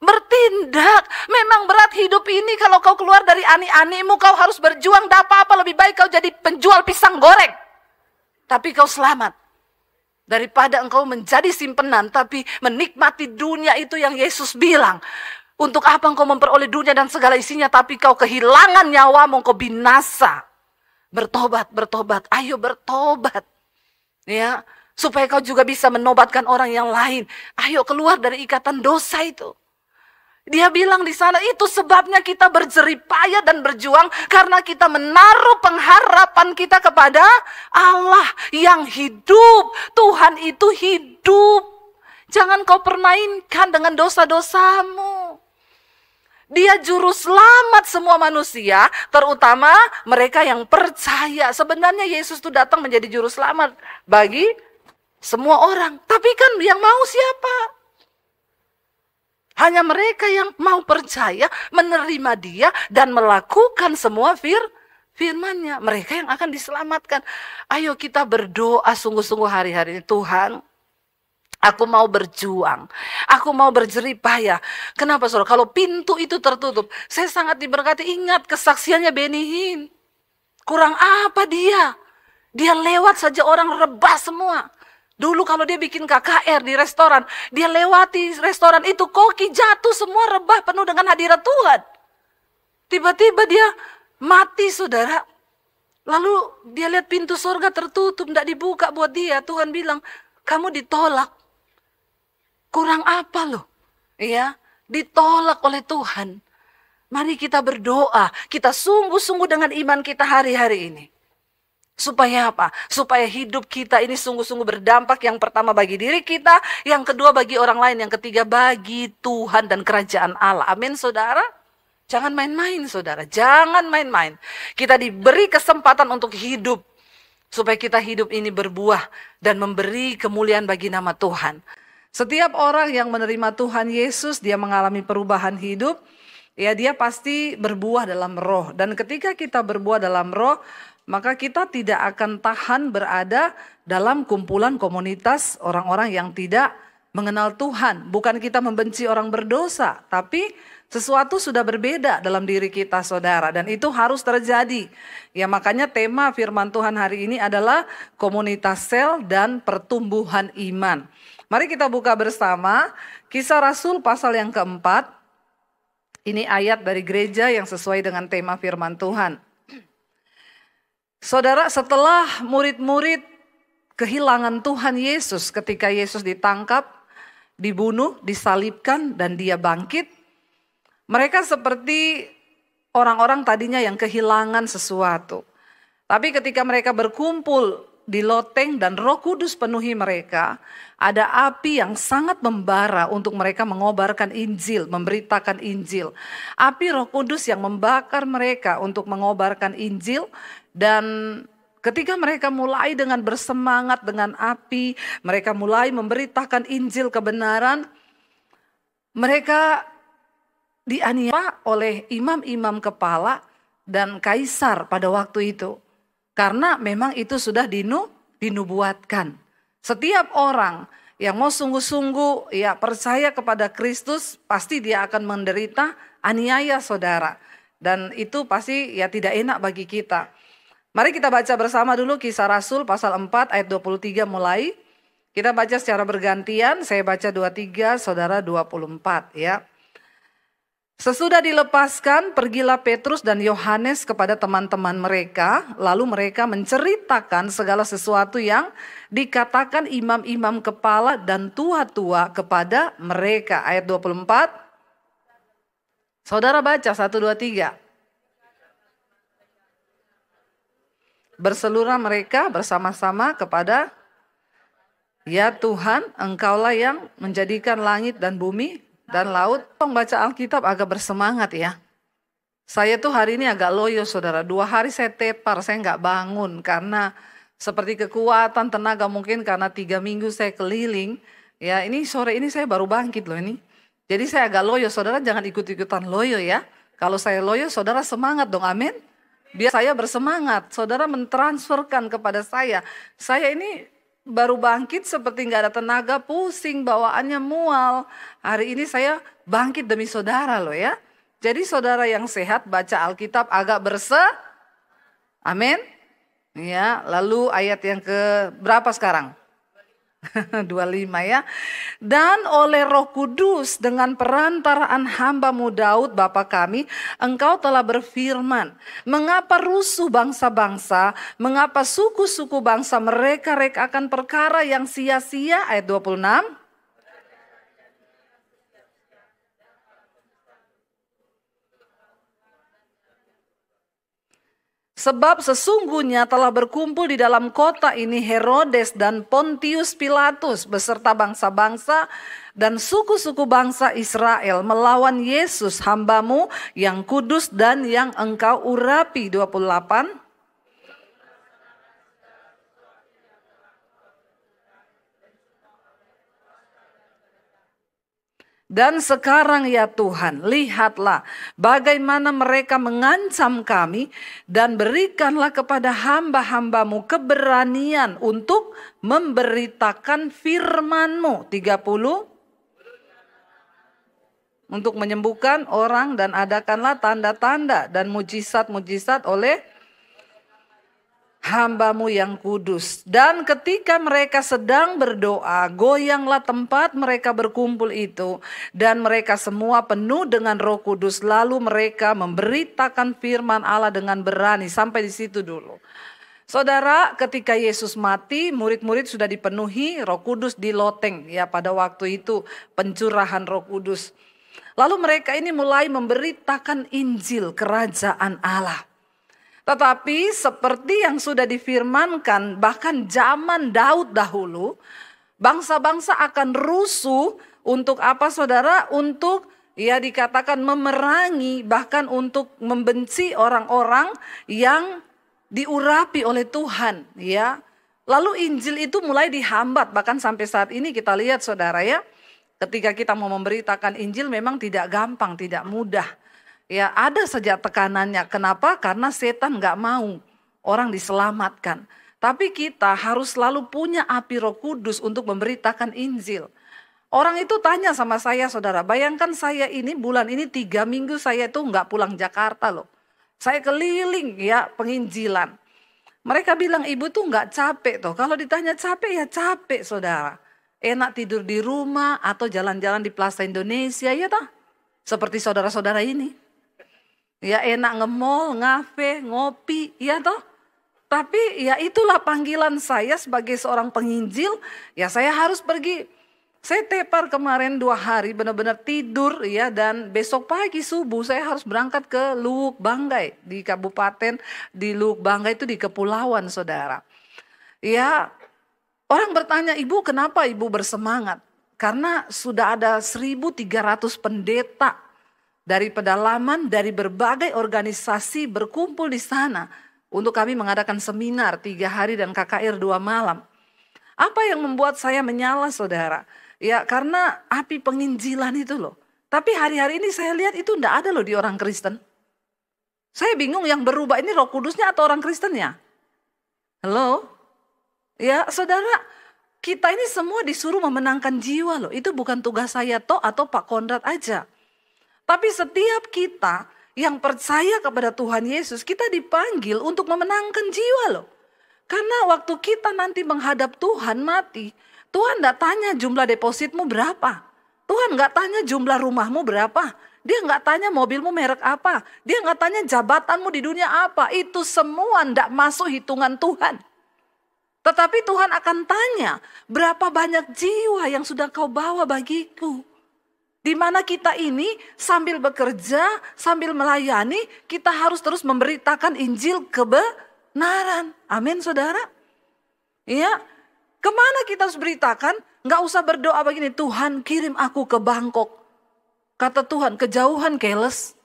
Bertindak. Memang berat hidup ini kalau kau keluar dari ani-animu kau harus berjuang. Tidak apa-apa, lebih baik kau jadi penjual pisang goreng. Tapi kau selamat. Daripada engkau menjadi simpenan tapi menikmati dunia itu yang Yesus bilang. Untuk apa engkau memperoleh dunia dan segala isinya tapi kau kehilangan nyawamu, engkau binasa. Bertobat, bertobat. Ayo bertobat. Ya, supaya kau juga bisa menobatkan orang yang lain. Ayo keluar dari ikatan dosa itu. Dia bilang di sana itu sebabnya kita berjerih payah dan berjuang karena kita menaruh pengharapan kita kepada Allah yang hidup. Tuhan itu hidup. Jangan kau permainkan dengan dosa-dosamu. Dia juru selamat semua manusia, terutama mereka yang percaya. Sebenarnya Yesus itu datang menjadi juru selamat bagi semua orang. Tapi kan yang mau siapa? Hanya mereka yang mau percaya, menerima dia, dan melakukan semua firman-Nya. Mereka yang akan diselamatkan. Ayo kita berdoa sungguh-sungguh hari-hari ini. Tuhan, aku mau berjuang. Aku mau berjerih payah. Kenapa saudara? Kalau pintu itu tertutup, saya sangat diberkati. Ingat kesaksiannya Benny Hinn. Kurang apa dia? Dia lewat saja orang rebah semua. Dulu kalau dia bikin KKR di restoran, dia lewati restoran itu, koki jatuh semua rebah penuh dengan hadirat Tuhan. Tiba-tiba dia mati saudara. Lalu dia lihat pintu surga tertutup, tidak dibuka buat dia. Tuhan bilang, kamu ditolak. Kurang apa loh? Ya, ditolak oleh Tuhan. Mari kita berdoa, kita sungguh-sungguh dengan iman kita hari-hari ini. Supaya apa? Supaya hidup kita ini sungguh-sungguh berdampak, yang pertama bagi diri kita, yang kedua bagi orang lain, yang ketiga bagi Tuhan dan kerajaan Allah. Amin, saudara. Jangan main-main, saudara. Jangan main-main. Kita diberi kesempatan untuk hidup, supaya kita hidup ini berbuah dan memberi kemuliaan bagi nama Tuhan. Setiap orang yang menerima Tuhan Yesus, dia mengalami perubahan hidup, ya dia pasti berbuah dalam roh. Dan ketika kita berbuah dalam roh, maka kita tidak akan tahan berada dalam kumpulan komunitas orang-orang yang tidak mengenal Tuhan. Bukan kita membenci orang berdosa, tapi sesuatu sudah berbeda dalam diri kita, saudara. Dan itu harus terjadi. Ya, makanya tema firman Tuhan hari ini adalah komunitas sel dan pertumbuhan iman. Mari kita buka bersama Kisah Rasul pasal yang keempat. Ini ayat dari gereja yang sesuai dengan tema firman Tuhan. Saudara, setelah murid-murid kehilangan Tuhan Yesus ketika Yesus ditangkap, dibunuh, disalibkan, dan dia bangkit, mereka seperti orang-orang tadinya yang kehilangan sesuatu. Tapi ketika mereka berkumpul di loteng dan Roh Kudus penuhi mereka, ada api yang sangat membara untuk mereka mengobarkan Injil, memberitakan Injil. Api Roh Kudus yang membakar mereka untuk mengobarkan Injil. Dan ketika mereka mulai dengan bersemangat dengan api, mereka mulai memberitakan Injil kebenaran, mereka dianiaya oleh imam-imam kepala dan kaisar pada waktu itu. Karena memang itu sudah dinubuatkan. Setiap orang yang mau sungguh-sungguh ya percaya kepada Kristus, pasti dia akan menderita aniaya, saudara. Dan itu pasti ya tidak enak bagi kita. Mari kita baca bersama dulu Kisah Rasul pasal 4 ayat 23 mulai. Kita baca secara bergantian, saya baca 23, saudara 24 ya. Sesudah dilepaskan, pergilah Petrus dan Yohanes kepada teman-teman mereka. Lalu mereka menceritakan segala sesuatu yang dikatakan imam-imam kepala dan tua-tua kepada mereka. Ayat 24. Saudara baca 1, 2, 3. Berseluruh mereka bersama-sama kepada, ya Tuhan, Engkaulah yang menjadikan langit dan bumi dan laut. Membaca Alkitab agak bersemangat ya. Saya tuh hari ini agak loyo, saudara. 2 hari saya tepar, saya nggak bangun karena seperti kekuatan tenaga, mungkin karena 3 minggu saya keliling. Ya, ini sore ini saya baru bangkit loh ini. Jadi saya agak loyo, saudara jangan ikut-ikutan loyo ya. Kalau saya loyo, saudara semangat dong, amin. Biar saya bersemangat, saudara mentransferkan kepada saya ini baru bangkit seperti nggak ada tenaga, pusing, bawaannya mual. Hari ini saya bangkit demi saudara loh ya. Jadi saudara yang sehat baca Alkitab agak amin. Ya, lalu ayat yang ke berapa sekarang? 25 ya. Dan oleh Roh Kudus dengan perantaraan hamba-Mu Daud Bapa kami, Engkau telah berfirman, mengapa rusuh bangsa-bangsa, mengapa suku-suku bangsa mereka-reka akan perkara yang sia-sia. Ayat 26. Sebab sesungguhnya telah berkumpul di dalam kota ini Herodes dan Pontius Pilatus beserta bangsa-bangsa dan suku-suku bangsa Israel melawan Yesus hamba-Mu yang kudus dan yang Engkau urapi. 28. Dan sekarang ya Tuhan, lihatlah bagaimana mereka mengancam kami dan berikanlah kepada hamba-hamba-Mu keberanian untuk memberitakan firman-Mu. 30. Untuk menyembuhkan orang dan adakanlah tanda-tanda dan mujizat-mujizat oleh hamba-Mu yang kudus. Dan ketika mereka sedang berdoa, goyanglah tempat mereka berkumpul itu. Dan mereka semua penuh dengan Roh Kudus. Lalu mereka memberitakan firman Allah dengan berani. Sampai di situ dulu. Saudara, ketika Yesus mati, murid-murid sudah dipenuhi Roh Kudus di loteng. Ya, pada waktu itu pencurahan Roh Kudus. Lalu mereka ini mulai memberitakan Injil kerajaan Allah. Tetapi seperti yang sudah difirmankan bahkan zaman Daud dahulu, bangsa-bangsa akan rusuh untuk apa saudara? Untuk ya dikatakan memerangi, bahkan untuk membenci orang-orang yang diurapi oleh Tuhan, ya. Lalu Injil itu mulai dihambat, bahkan sampai saat ini kita lihat saudara ya. Ketika kita mau memberitakan Injil memang tidak gampang, tidak mudah. Ya ada saja tekanannya. Kenapa? Karena setan gak mau orang diselamatkan. Tapi kita harus selalu punya api Roh Kudus untuk memberitakan Injil. Orang itu tanya sama saya saudara, bayangkan saya ini bulan ini 3 minggu saya itu gak pulang Jakarta loh. Saya keliling ya penginjilan. Mereka bilang ibu tuh gak capek toh. Kalau ditanya capek ya capek saudara. Enak tidur di rumah atau jalan-jalan di Plaza Indonesia ya toh. Seperti saudara-saudara ini. Ya enak nge-mall, ngafe, ngopi, ya toh. Tapi ya itulah panggilan saya sebagai seorang penginjil. Ya saya harus pergi. Saya tepar kemarin 2 hari benar-benar tidur ya. Dan besok pagi subuh saya harus berangkat ke Luwuk Banggai. Di kabupaten di Luwuk Banggai itu di kepulauan saudara. Ya orang bertanya ibu kenapa ibu bersemangat? Karena sudah ada 1.300 pendeta. Dari pedalaman, dari berbagai organisasi berkumpul di sana. Untuk kami mengadakan seminar 3 hari dan KKR 2 malam. Apa yang membuat saya menyala saudara? Ya karena api penginjilan itu loh. Tapi hari-hari ini saya lihat itu enggak ada loh di orang Kristen. Saya bingung yang berubah ini Roh Kudusnya atau orang Kristennya? Halo? Ya saudara, kita ini semua disuruh memenangkan jiwa loh. Itu bukan tugas saya toh atau Pak Konrad aja. Tapi setiap kita yang percaya kepada Tuhan Yesus, kita dipanggil untuk memenangkan jiwa loh. Karena waktu kita nanti menghadap Tuhan mati, Tuhan gak tanya jumlah depositmu berapa. Tuhan gak tanya jumlah rumahmu berapa. Dia gak tanya mobilmu merek apa. Dia gak tanya jabatanmu di dunia apa. Itu semua gak masuk hitungan Tuhan. Tetapi Tuhan akan tanya, berapa banyak jiwa yang sudah kau bawa bagiku. Di mana kita ini sambil bekerja, sambil melayani, kita harus terus memberitakan Injil kebenaran. Amin saudara. Ya, kemana kita harus beritakan? Nggak usah berdoa begini, Tuhan kirim aku ke Bangkok. Kata Tuhan, kejauhan keles.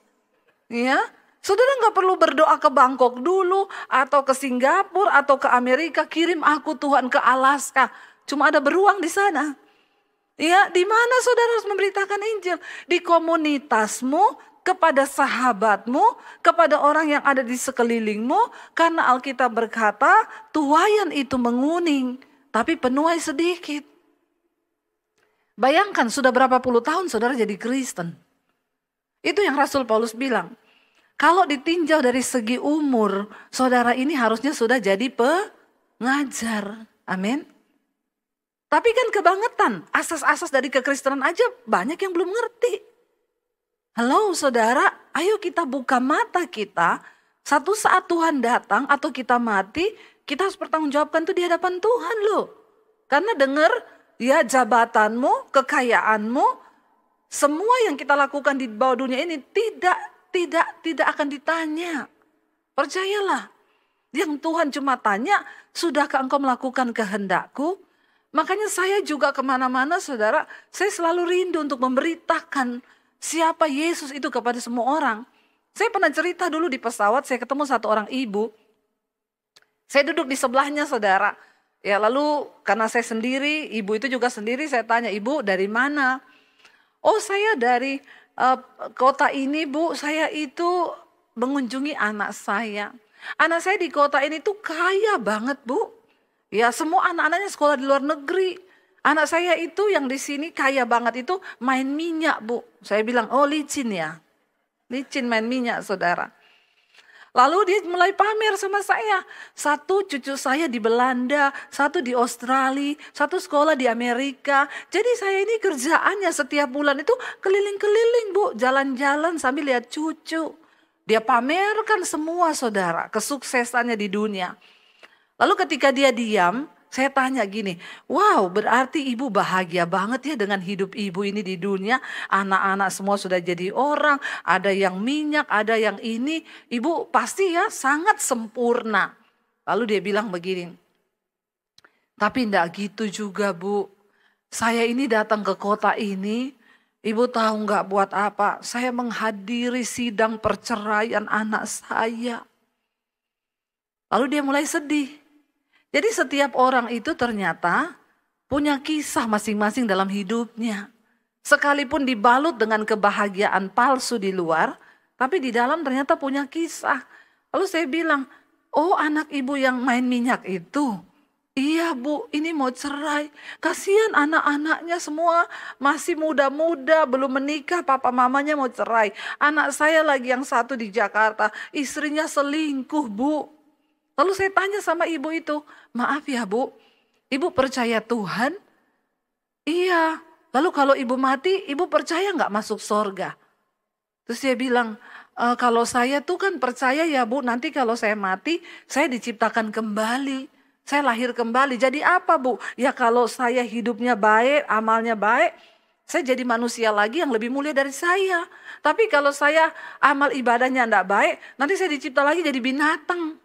Ya, saudara nggak perlu berdoa ke Bangkok dulu, atau ke Singapura, atau ke Amerika. Kirim aku Tuhan ke Alaska. Cuma ada beruang di sana. Ya, di mana saudara harus memberitakan Injil? Di komunitasmu, kepada sahabatmu, kepada orang yang ada di sekelilingmu. Karena Alkitab berkata, tuaian itu menguning, tapi penuai sedikit. Bayangkan sudah berapa puluh tahun saudara jadi Kristen. Itu yang Rasul Paulus bilang. Kalau ditinjau dari segi umur, saudara ini harusnya sudah jadi pengajar. Amin. Tapi kan kebangetan, asas-asas dari kekristenan aja banyak yang belum ngerti. Halo saudara, ayo kita buka mata kita. Satu saat Tuhan datang atau kita mati, kita harus bertanggungjawabkan itu di hadapan Tuhan loh. Karena dengar ya jabatanmu, kekayaanmu, semua yang kita lakukan di bawah dunia ini tidak akan ditanya. Percayalah, yang Tuhan cuma tanya, sudahkah engkau melakukan kehendakku? Makanya saya juga kemana-mana saudara, saya selalu rindu untuk memberitakan siapa Yesus itu kepada semua orang. Saya pernah cerita dulu di pesawat, saya ketemu satu orang ibu. Saya duduk di sebelahnya saudara. Ya lalu karena saya sendiri, ibu itu juga sendiri, saya tanya, ibu dari mana? Oh saya dari kota ini bu, saya itu mengunjungi anak saya. Anak saya di kota ini tuh kaya banget bu. Ya semua anak-anaknya sekolah di luar negeri. Anak saya itu yang di sini kaya banget itu main minyak bu. Saya bilang oh licin ya. Licin main minyak saudara. Lalu dia mulai pamer sama saya. Satu cucu saya di Belanda, satu di Australia, satu sekolah di Amerika. Jadi saya ini kerjaannya setiap bulan itu keliling-keliling bu. Jalan-jalan sambil lihat cucu. Dia pamerkan semua saudara kesuksesannya di dunia. Lalu ketika dia diam, Saya tanya gini, wow berarti ibu bahagia banget ya dengan hidup ibu ini di dunia. Anak-anak semua sudah jadi orang, ada yang minyak, ada yang ini. Ibu pasti ya sangat sempurna. Lalu dia bilang begini, tapi enggak gitu juga Bu. Saya ini datang ke kota ini, ibu tahu enggak buat apa? Saya menghadiri sidang perceraian anak saya. Lalu dia mulai sedih. Jadi setiap orang itu ternyata punya kisah masing-masing dalam hidupnya. Sekalipun dibalut dengan kebahagiaan palsu di luar, tapi di dalam ternyata punya kisah. Lalu saya bilang, oh anak ibu yang main minyak itu. Iya Bu, ini mau cerai. Kasihan anak-anaknya semua masih muda-muda, belum menikah, papa mamanya mau cerai. Anak saya lagi yang satu di Jakarta, istrinya selingkuh Bu. Lalu saya tanya sama ibu itu, maaf ya Bu, ibu percaya Tuhan? Iya. Lalu kalau ibu mati, ibu percaya nggak masuk sorga? Terus dia bilang, kalau saya tuh kan percaya ya Bu, nanti kalau saya mati, saya diciptakan kembali. Saya lahir kembali. Jadi apa Bu? Ya kalau saya hidupnya baik, amalnya baik, saya jadi manusia lagi yang lebih mulia dari saya. Tapi kalau saya amal ibadahnya enggak baik, nanti saya dicipta lagi jadi binatang.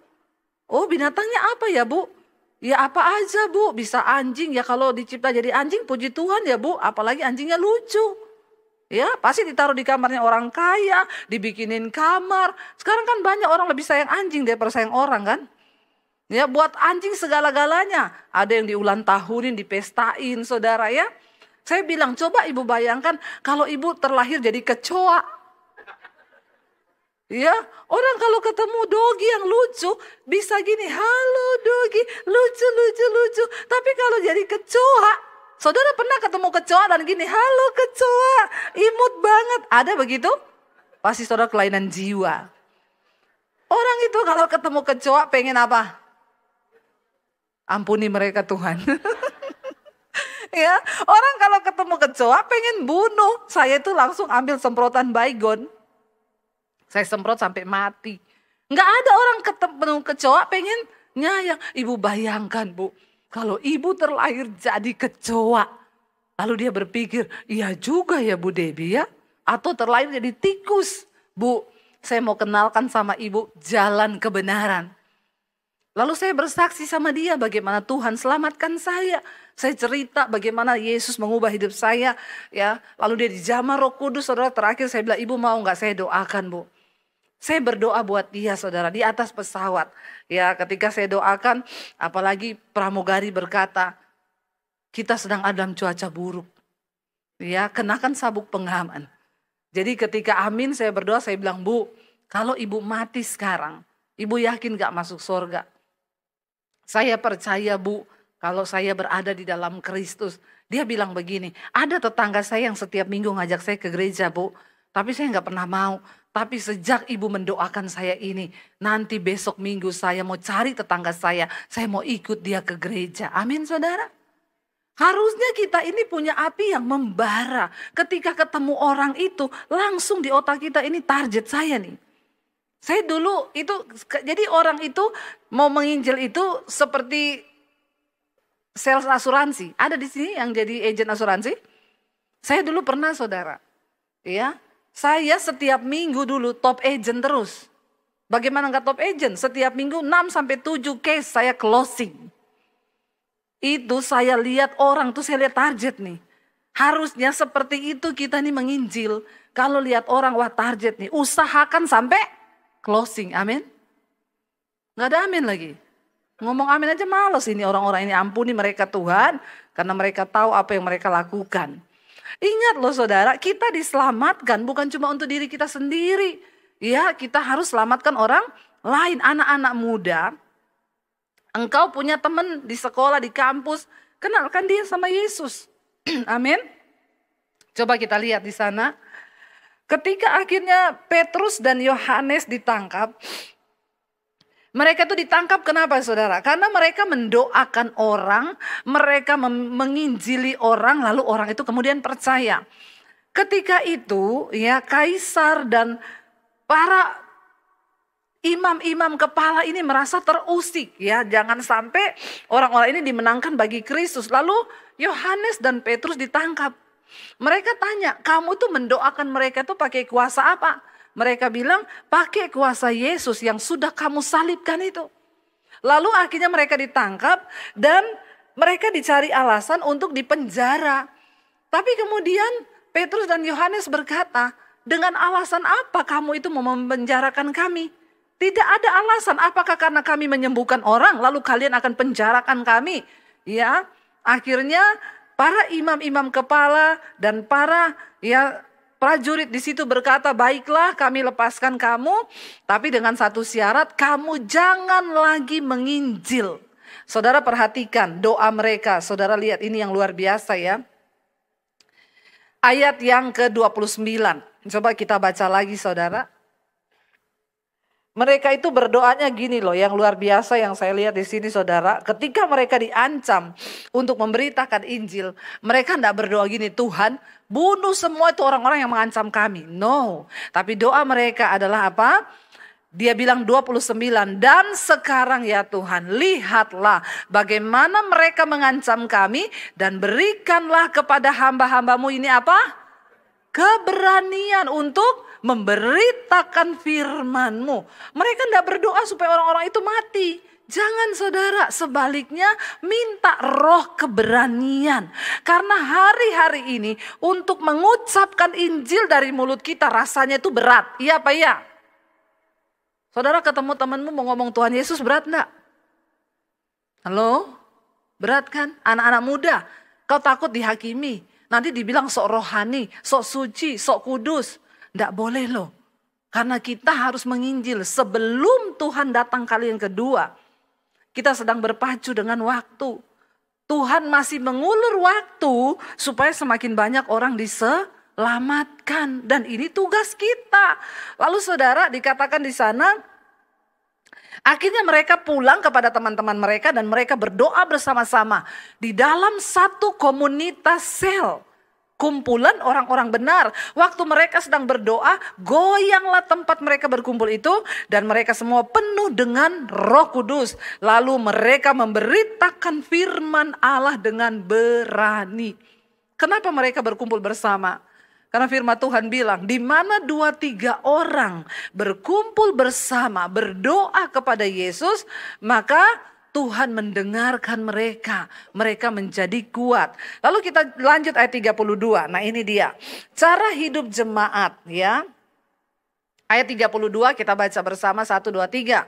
Oh binatangnya apa ya Bu? Ya apa aja Bu, bisa anjing ya kalau dicipta jadi anjing puji Tuhan ya Bu, apalagi anjingnya lucu. Ya pasti ditaruh di kamarnya orang kaya, dibikinin kamar. Sekarang kan banyak orang lebih sayang anjing daripada sayang orang kan. Ya buat anjing segala-galanya, ada yang diulang tahunin, dipestain saudara ya. Saya bilang coba ibu bayangkan kalau ibu terlahir jadi kecoa. Ya, orang kalau ketemu dogi yang lucu bisa gini, halo dogi, lucu, lucu, lucu. Tapi kalau jadi kecoa, saudara pernah ketemu kecoa dan gini, halo kecoa, imut banget. Ada begitu? Pasti saudara kelainan jiwa. Orang itu kalau ketemu kecoa pengen apa? Ampuni mereka Tuhan. Ya, orang kalau ketemu kecoa pengen bunuh. Saya itu langsung ambil semprotan baygon. Saya semprot sampai mati. Nggak ada orang ketemu kecoa pengen nyayang. Ibu bayangkan Bu, kalau ibu terlahir jadi kecoa. Lalu dia berpikir, iya juga ya Bu Debbie ya. Atau terlahir jadi tikus. Bu, saya mau kenalkan sama ibu jalan kebenaran. Lalu saya bersaksi sama dia bagaimana Tuhan selamatkan saya. Saya cerita bagaimana Yesus mengubah hidup saya. Ya, lalu dia dijamah Roh Kudus, saudara. Terakhir saya bilang, ibu mau nggak saya doakan Bu? Saya berdoa buat dia saudara di atas pesawat. Ya ketika saya doakan apalagi pramugari berkata kita sedang ada dalam cuaca buruk. Ya kenakan sabuk pengaman. Jadi ketika amin saya berdoa saya bilang Bu kalau ibu mati sekarang ibu yakin gak masuk surga? Saya percaya Bu kalau saya berada di dalam Kristus. Dia bilang begini ada tetangga saya yang setiap minggu ngajak saya ke gereja Bu. Tapi saya gak pernah mau. Tapi sejak ibu mendoakan saya ini, nanti besok minggu saya mau cari tetangga saya mau ikut dia ke gereja. Amin saudara. Harusnya kita ini punya api yang membara. Ketika ketemu orang itu, langsung di otak kita ini target saya nih. Saya dulu itu, jadi orang itu mau menginjil itu seperti sales asuransi. Ada di sini yang jadi agen asuransi? Saya dulu pernah saudara. Ya. Saya setiap minggu dulu top agent terus. Bagaimana enggak top agent? Setiap minggu 6-7 case saya closing. Itu saya lihat orang tuh saya lihat target nih. Harusnya seperti itu kita nih menginjil. Kalau lihat orang wah target nih. Usahakan sampai closing. Amin. Enggak ada amin lagi. Ngomong amin aja males ini orang-orang ini. Ampuni mereka Tuhan. Karena mereka tahu apa yang mereka lakukan. Ingat loh saudara, kita diselamatkan bukan cuma untuk diri kita sendiri. Ya, kita harus selamatkan orang lain, anak-anak muda. Engkau punya teman di sekolah, di kampus, kenalkan dia sama Yesus. Amin. Coba kita lihat di sana. Ketika akhirnya Petrus dan Yohanes ditangkap, mereka itu ditangkap kenapa saudara? Karena mereka mendoakan orang, mereka menginjili orang, lalu orang itu kemudian percaya. Ketika itu ya kaisar dan para Imam-imam kepala ini merasa terusik ya, jangan sampai orang-orang ini dimenangkan bagi Kristus. Lalu Yohanes dan Petrus ditangkap. Mereka tanya, kamu tuh mendoakan mereka tuh pakai kuasa apa? Mereka bilang, pakai kuasa Yesus yang sudah kamu salibkan itu. Lalu akhirnya mereka ditangkap dan mereka dicari alasan untuk dipenjara. Tapi kemudian Petrus dan Yohanes berkata, dengan alasan apa kamu itu mau memenjarakan kami? Tidak ada alasan, apakah karena kami menyembuhkan orang lalu kalian akan penjarakan kami? Ya, akhirnya para imam-imam kepala dan para prajurit di situ berkata, baiklah kami lepaskan kamu, tapi dengan satu syarat, kamu jangan lagi menginjil. Saudara perhatikan doa mereka, saudara lihat ini yang luar biasa ya. Ayat yang ke-29, coba kita baca lagi saudara. Mereka itu berdoanya gini loh, yang luar biasa yang saya lihat di sini saudara. Ketika mereka diancam untuk memberitakan Injil, mereka tidak berdoa gini, Tuhan bunuh semua itu orang-orang yang mengancam kami. No, tapi doa mereka adalah apa? Dia bilang 29, dan sekarang ya Tuhan, lihatlah bagaimana mereka mengancam kami dan berikanlah kepada hamba-hambamu ini apa? Keberanian untuk memberitakan firman-Mu. Mereka tidak berdoa supaya orang-orang itu mati. Jangan saudara, sebaliknya minta roh keberanian. Karena hari-hari ini untuk mengucapkan Injil dari mulut kita rasanya itu berat. Iya apa iya? Saudara ketemu temanmu mau ngomong Tuhan Yesus berat enggak? Halo? Berat kan? Anak-anak muda, kau takut dihakimi. Nanti dibilang sok rohani, sok suci, sok kudus. Tidak boleh loh. Karena kita harus menginjil sebelum Tuhan datang kali yang kedua. Kita sedang berpacu dengan waktu. Tuhan masih mengulur waktu supaya semakin banyak orang diselamatkan. Dan ini tugas kita. Lalu saudara dikatakan di sana, akhirnya mereka pulang kepada teman-teman mereka dan mereka berdoa bersama-sama. Di dalam satu komunitas sel. Kumpulan orang-orang benar. Waktu mereka sedang berdoa, goyanglah tempat mereka berkumpul itu. Dan mereka semua penuh dengan Roh Kudus. Lalu mereka memberitakan firman Allah dengan berani. Kenapa mereka berkumpul bersama? Karena firman Tuhan bilang, di mana 2-3 orang berkumpul bersama, berdoa kepada Yesus, maka Tuhan mendengarkan mereka. Mereka menjadi kuat. Lalu kita lanjut ayat 32. Nah ini dia. Cara hidup jemaat ya. Ayat 32 kita baca bersama 1, 2, 3.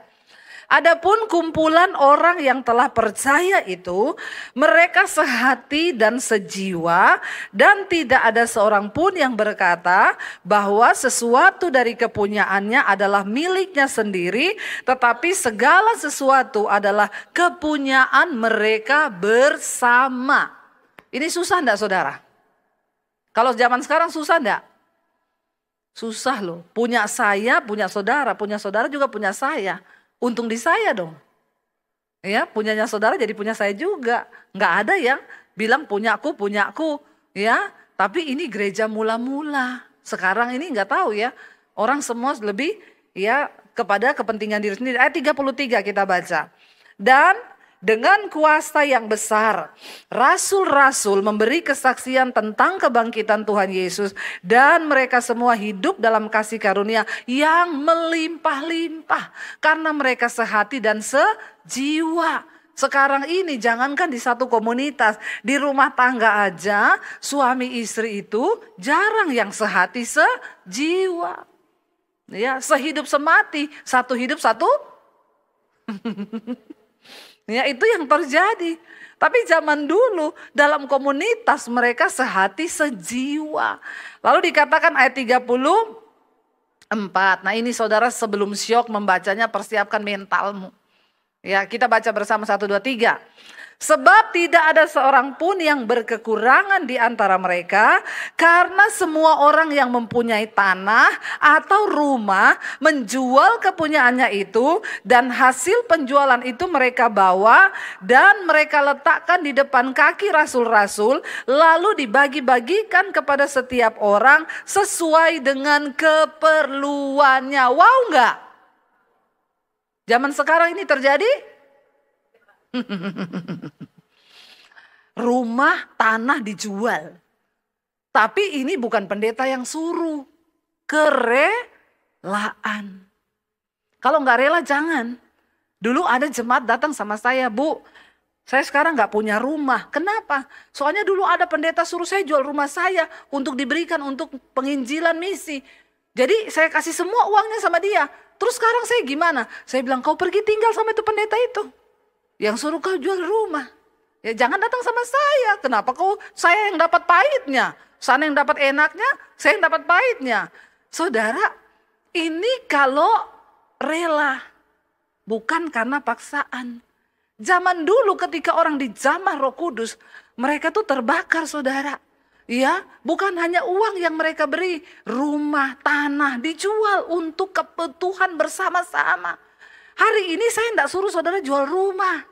Adapun kumpulan orang yang telah percaya itu, mereka sehati dan sejiwa, dan tidak ada seorang pun yang berkata bahwa sesuatu dari kepunyaannya adalah miliknya sendiri, tetapi segala sesuatu adalah kepunyaan mereka bersama. Ini susah enggak saudara? Kalau zaman sekarang susah enggak? Susah loh, punya saya, punya saudara juga punya saya. Untung di saya dong. Ya, punyanya saudara jadi punya saya juga. Nggak ada yang bilang punyaku. Ya, tapi ini gereja mula-mula. Sekarang ini nggak tahu ya. Orang semua lebih ya kepada kepentingan diri sendiri. Ayat 33 kita baca. Dan dengan kuasa yang besar, rasul-rasul memberi kesaksian tentang kebangkitan Tuhan Yesus. Dan mereka semua hidup dalam kasih karunia yang melimpah-limpah. Karena mereka sehati dan sejiwa. Sekarang ini jangankan di satu komunitas, di rumah tangga aja suami istri itu jarang yang sehati sejiwa. Ya, sehidup semati, satu hidup satu. Ya itu yang terjadi. Tapi zaman dulu dalam komunitas mereka sehati sejiwa. Lalu dikatakan ayat 34. Nah ini saudara sebelum syok membacanya persiapkan mentalmu. Ya kita baca bersama 1, 2, 3. Sebab tidak ada seorang pun yang berkekurangan di antara mereka, karena semua orang yang mempunyai tanah atau rumah menjual kepunyaannya itu, dan hasil penjualan itu mereka bawa dan mereka letakkan di depan kaki rasul-rasul, lalu dibagi-bagikan kepada setiap orang sesuai dengan keperluannya. Wow enggak? Zaman sekarang ini terjadi rumah tanah dijual. Tapi ini bukan pendeta yang suruh. Kerelaan. Kalau nggak rela jangan. Dulu ada jemaat datang sama saya, Bu, saya sekarang nggak punya rumah. Kenapa? Soalnya dulu ada pendeta suruh saya jual rumah saya untuk diberikan untuk penginjilan misi. Jadi saya kasih semua uangnya sama dia. Terus sekarang saya gimana? Saya bilang, kau pergi tinggal sama itu pendeta itu. Yang suruh kau jual rumah. Ya jangan datang sama saya. Kenapa kau, saya yang dapat pahitnya. Sana yang dapat enaknya, saya yang dapat pahitnya. Saudara, ini kalau rela. Bukan karena paksaan. Zaman dulu ketika orang dijamah Roh Kudus, mereka tuh terbakar, saudara. Ya, bukan hanya uang yang mereka beri, rumah, tanah dijual untuk kebutuhan bersama-sama. Hari ini saya enggak suruh saudara jual rumah.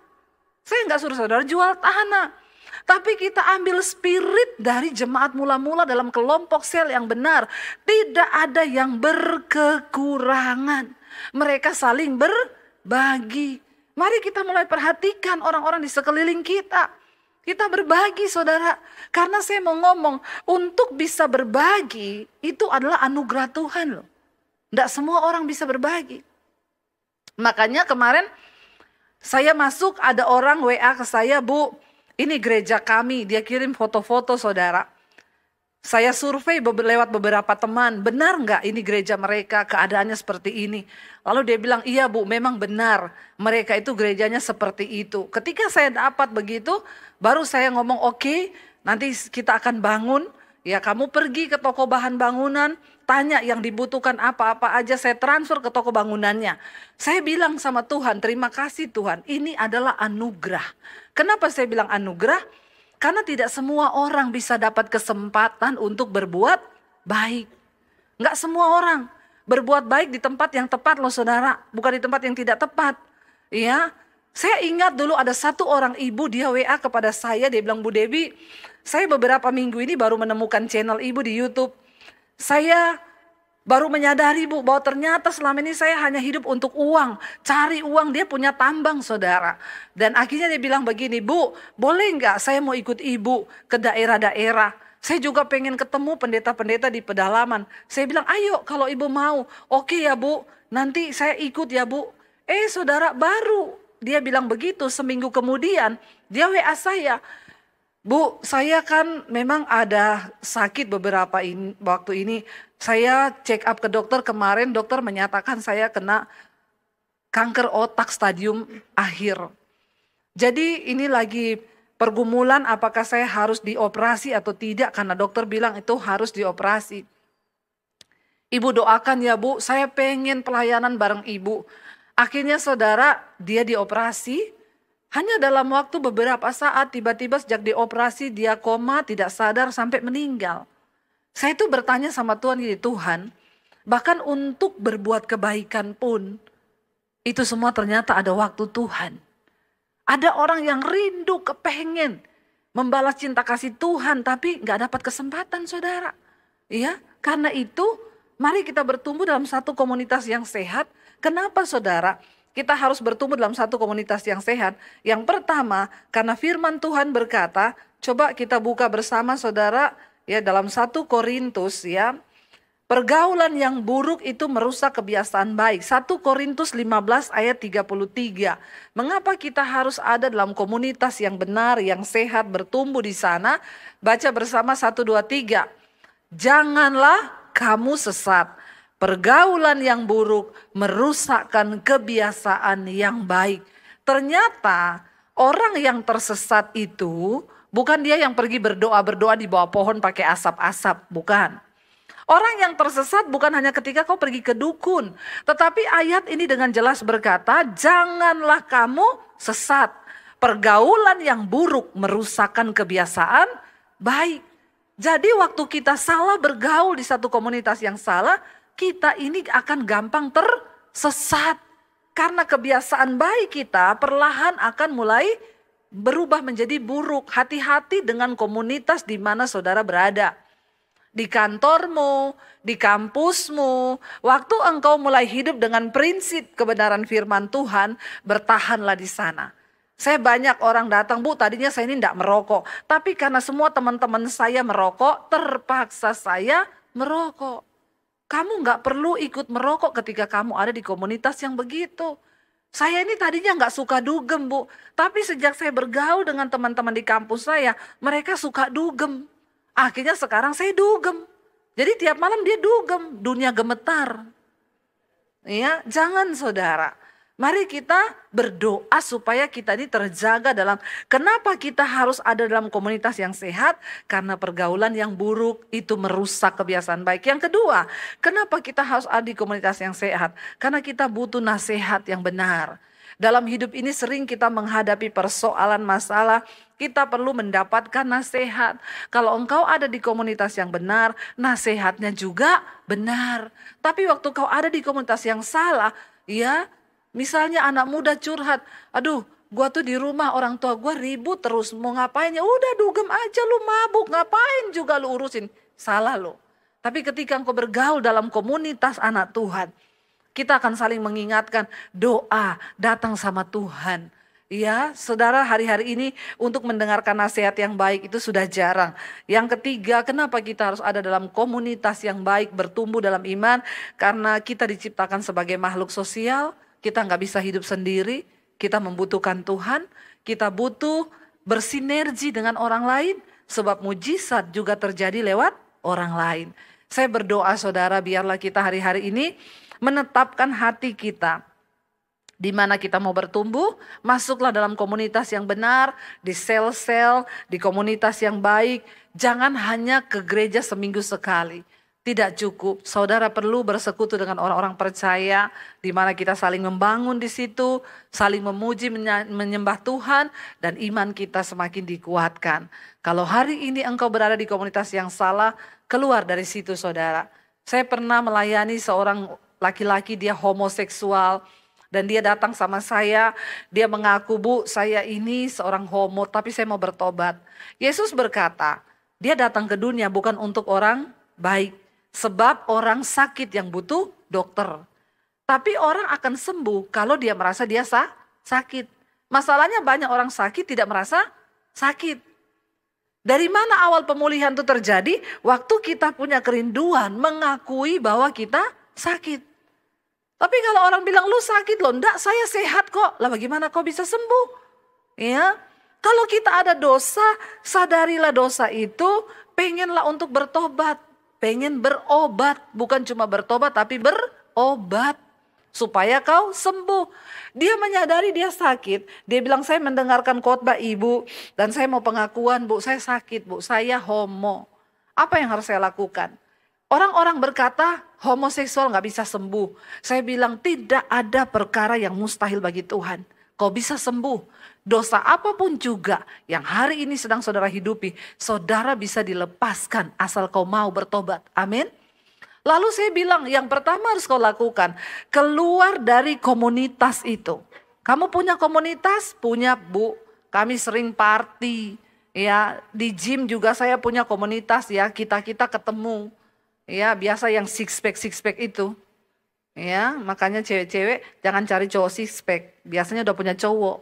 Saya enggak suruh saudara jual tanah. Tapi kita ambil spirit dari jemaat mula-mula dalam kelompok sel yang benar. Tidak ada yang berkekurangan. Mereka saling berbagi. Mari kita mulai perhatikan orang-orang di sekeliling kita. Kita berbagi, saudara. Karena saya mau ngomong, untuk bisa berbagi itu adalah anugerah Tuhan loh. Tidak semua orang bisa berbagi. Makanya kemarin saya masuk, ada orang WA ke saya, Bu, ini gereja kami. Dia kirim foto-foto, saudara. Saya survei lewat beberapa teman, benar nggak ini gereja mereka keadaannya seperti ini? Lalu dia bilang, iya Bu, memang benar, mereka itu gerejanya seperti itu. Ketika saya dapat begitu, baru saya ngomong, oke, nanti kita akan bangun, ya kamu pergi ke toko bahan bangunan, tanya yang dibutuhkan apa-apa aja, saya transfer ke toko bangunannya. Saya bilang sama Tuhan, terima kasih Tuhan, ini adalah anugerah. Kenapa saya bilang anugerah? Karena tidak semua orang bisa dapat kesempatan untuk berbuat baik. Enggak semua orang berbuat baik di tempat yang tepat loh saudara. Bukan di tempat yang tidak tepat. Ya, saya ingat dulu ada satu orang ibu, dia WA kepada saya. Dia bilang, Bu Debbie, saya beberapa minggu ini baru menemukan channel ibu di YouTube. Saya baru menyadari Bu, bahwa ternyata selama ini saya hanya hidup untuk uang. Cari uang, dia punya tambang saudara. Dan akhirnya dia bilang begini, Bu, boleh nggak saya mau ikut ibu ke daerah-daerah. Saya juga pengen ketemu pendeta-pendeta di pedalaman. Saya bilang, ayo kalau ibu mau. Oke ya Bu, nanti saya ikut ya Bu. Saudara, baru dia bilang begitu, seminggu kemudian dia WA saya. Bu, saya kan memang ada sakit beberapa waktu ini. Saya check up ke dokter kemarin, dokter menyatakan saya kena kanker otak stadium akhir. Jadi ini lagi pergumulan apakah saya harus dioperasi atau tidak, karena dokter bilang itu harus dioperasi. Ibu doakan ya Bu, saya pengen pelayanan bareng ibu. Akhirnya saudara, dia dioperasi. Hanya dalam waktu beberapa saat tiba-tiba sejak dioperasi dia koma, tidak sadar sampai meninggal. Saya itu bertanya sama Tuhan, gini, Tuhan, bahkan untuk berbuat kebaikan pun itu semua ternyata ada waktu Tuhan. Ada orang yang rindu kepengen membalas cinta kasih Tuhan tapi gak dapat kesempatan saudara. Iya, karena itu mari kita bertumbuh dalam satu komunitas yang sehat. Kenapa saudara? Kita harus bertumbuh dalam satu komunitas yang sehat. Yang pertama, karena firman Tuhan berkata, coba kita buka bersama saudara ya dalam 1 Korintus ya. Pergaulan yang buruk itu merusak kebiasaan baik. 1 Korintus 15 ayat 33. Mengapa kita harus ada dalam komunitas yang benar, yang sehat, bertumbuh di sana? Baca bersama 1, 2, 3. Janganlah kamu sesat. Pergaulan yang buruk merusakkan kebiasaan yang baik. Ternyata orang yang tersesat itu bukan dia yang pergi berdoa-berdoa di bawah pohon pakai asap-asap, bukan. Orang yang tersesat bukan hanya ketika kau pergi ke dukun. Tetapi ayat ini dengan jelas berkata, janganlah kamu sesat. Pergaulan yang buruk merusakkan kebiasaan baik. Jadi waktu kita salah bergaul di satu komunitas yang salah, kita ini akan gampang tersesat. Karena kebiasaan baik kita perlahan akan mulai berubah menjadi buruk. Hati-hati dengan komunitas di mana saudara berada. di kantormu, di kampusmu. Waktu engkau mulai hidup dengan prinsip kebenaran firman Tuhan, bertahanlah di sana. Saya banyak orang datang, Bu, tadinya saya ini tidak merokok. Tapi karena semua teman-teman saya merokok, terpaksa saya merokok. Kamu nggak perlu ikut merokok ketika kamu ada di komunitas yang begitu. Saya ini tadinya nggak suka dugem, Bu. Tapi sejak saya bergaul dengan teman-teman di kampus saya, mereka suka dugem. Akhirnya sekarang saya dugem. Jadi tiap malam dia dugem, dunia gemetar. Ya, jangan saudara. Mari kita berdoa supaya kita ini terjaga dalam, kenapa kita harus ada dalam komunitas yang sehat? Karena pergaulan yang buruk itu merusak kebiasaan baik. Yang kedua, kenapa kita harus ada di komunitas yang sehat? Karena kita butuh nasihat yang benar. Dalam hidup ini sering kita menghadapi persoalan masalah, kita perlu mendapatkan nasihat. Kalau engkau ada di komunitas yang benar, nasihatnya juga benar. Tapi waktu kau ada di komunitas yang salah, ya, misalnya anak muda curhat, aduh gua tuh di rumah orang tua gua ribut terus, mau ngapain ya udah dugem aja lu, mabuk ngapain juga lu urusin. Salah lo. Tapi ketika engkau bergaul dalam komunitas anak Tuhan, kita akan saling mengingatkan, doa datang sama Tuhan. Ya, saudara, hari-hari ini untuk mendengarkan nasihat yang baik itu sudah jarang. Yang ketiga, kenapa kita harus ada dalam komunitas yang baik, bertumbuh dalam iman? Karena kita diciptakan sebagai makhluk sosial, kita nggak bisa hidup sendiri, kita membutuhkan Tuhan, kita butuh bersinergi dengan orang lain, sebab mujizat juga terjadi lewat orang lain. Saya berdoa saudara, biarlah kita hari-hari ini menetapkan hati kita. Di mana kita mau bertumbuh, masuklah dalam komunitas yang benar, di sel-sel, di komunitas yang baik. Jangan hanya ke gereja seminggu sekali. Tidak cukup, saudara perlu bersekutu dengan orang-orang percaya, di mana kita saling membangun di situ, saling memuji, menyembah Tuhan, dan iman kita semakin dikuatkan. Kalau hari ini engkau berada di komunitas yang salah, keluar dari situ saudara. Saya pernah melayani seorang laki-laki, dia homoseksual, dan dia datang sama saya, dia mengaku, Bu, saya ini seorang homo, tapi saya mau bertobat. Yesus berkata, dia datang ke dunia bukan untuk orang baik, sebab orang sakit yang butuh dokter. Tapi orang akan sembuh kalau dia merasa dia sakit. Masalahnya banyak orang sakit tidak merasa sakit. Dari mana awal pemulihan itu terjadi? Waktu kita punya kerinduan mengakui bahwa kita sakit. Tapi kalau orang bilang lu sakit loh, enggak, saya sehat kok. Lah bagaimana kau bisa sembuh? Ya, kalau kita ada dosa, sadarilah dosa itu, pengenlah untuk bertobat, pengen berobat, bukan cuma bertobat tapi berobat supaya kau sembuh. Dia menyadari dia sakit, dia bilang saya mendengarkan khotbah ibu dan saya mau pengakuan, Bu, saya sakit, Bu, saya homo. Apa yang harus saya lakukan? Orang-orang berkata homoseksual gak bisa sembuh. Saya bilang tidak ada perkara yang mustahil bagi Tuhan. Kau bisa sembuh. Dosa apapun juga yang hari ini sedang saudara hidupi, saudara bisa dilepaskan asal kau mau bertobat. Amin. Lalu saya bilang yang pertama harus kau lakukan, keluar dari komunitas itu. Kamu punya komunitas? Punya, Bu. Kami sering party. Ya, di gym juga saya punya komunitas ya, kita-kita ketemu. Ya, biasa yang six pack itu. Ya, makanya cewek-cewek jangan cari cowok six pack. Biasanya udah punya cowok.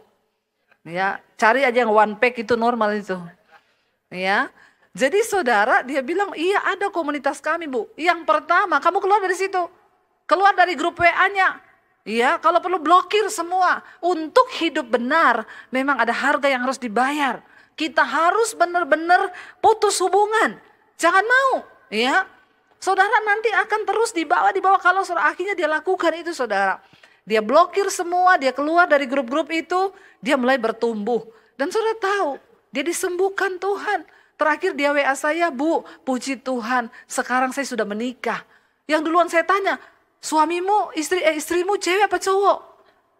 Ya, cari aja yang one pack itu normal itu. Ya. Jadi saudara, dia bilang, "Iya, ada komunitas kami, Bu." Yang pertama, kamu keluar dari situ. Keluar dari grup WA-nya. Iya, kalau perlu blokir semua. Untuk hidup benar, memang ada harga yang harus dibayar. Kita harus benar-benar putus hubungan. Jangan mau, ya. Saudara nanti akan terus dibawa kalau saudara akhirnya dia lakukan itu saudara. Dia blokir semua, dia keluar dari grup-grup itu, dia mulai bertumbuh. Dan saudara tahu, dia disembuhkan Tuhan. Terakhir dia WA saya, "Bu, puji Tuhan, sekarang saya sudah menikah." Yang duluan saya tanya, "Suamimu, istrimu cewek apa cowok?"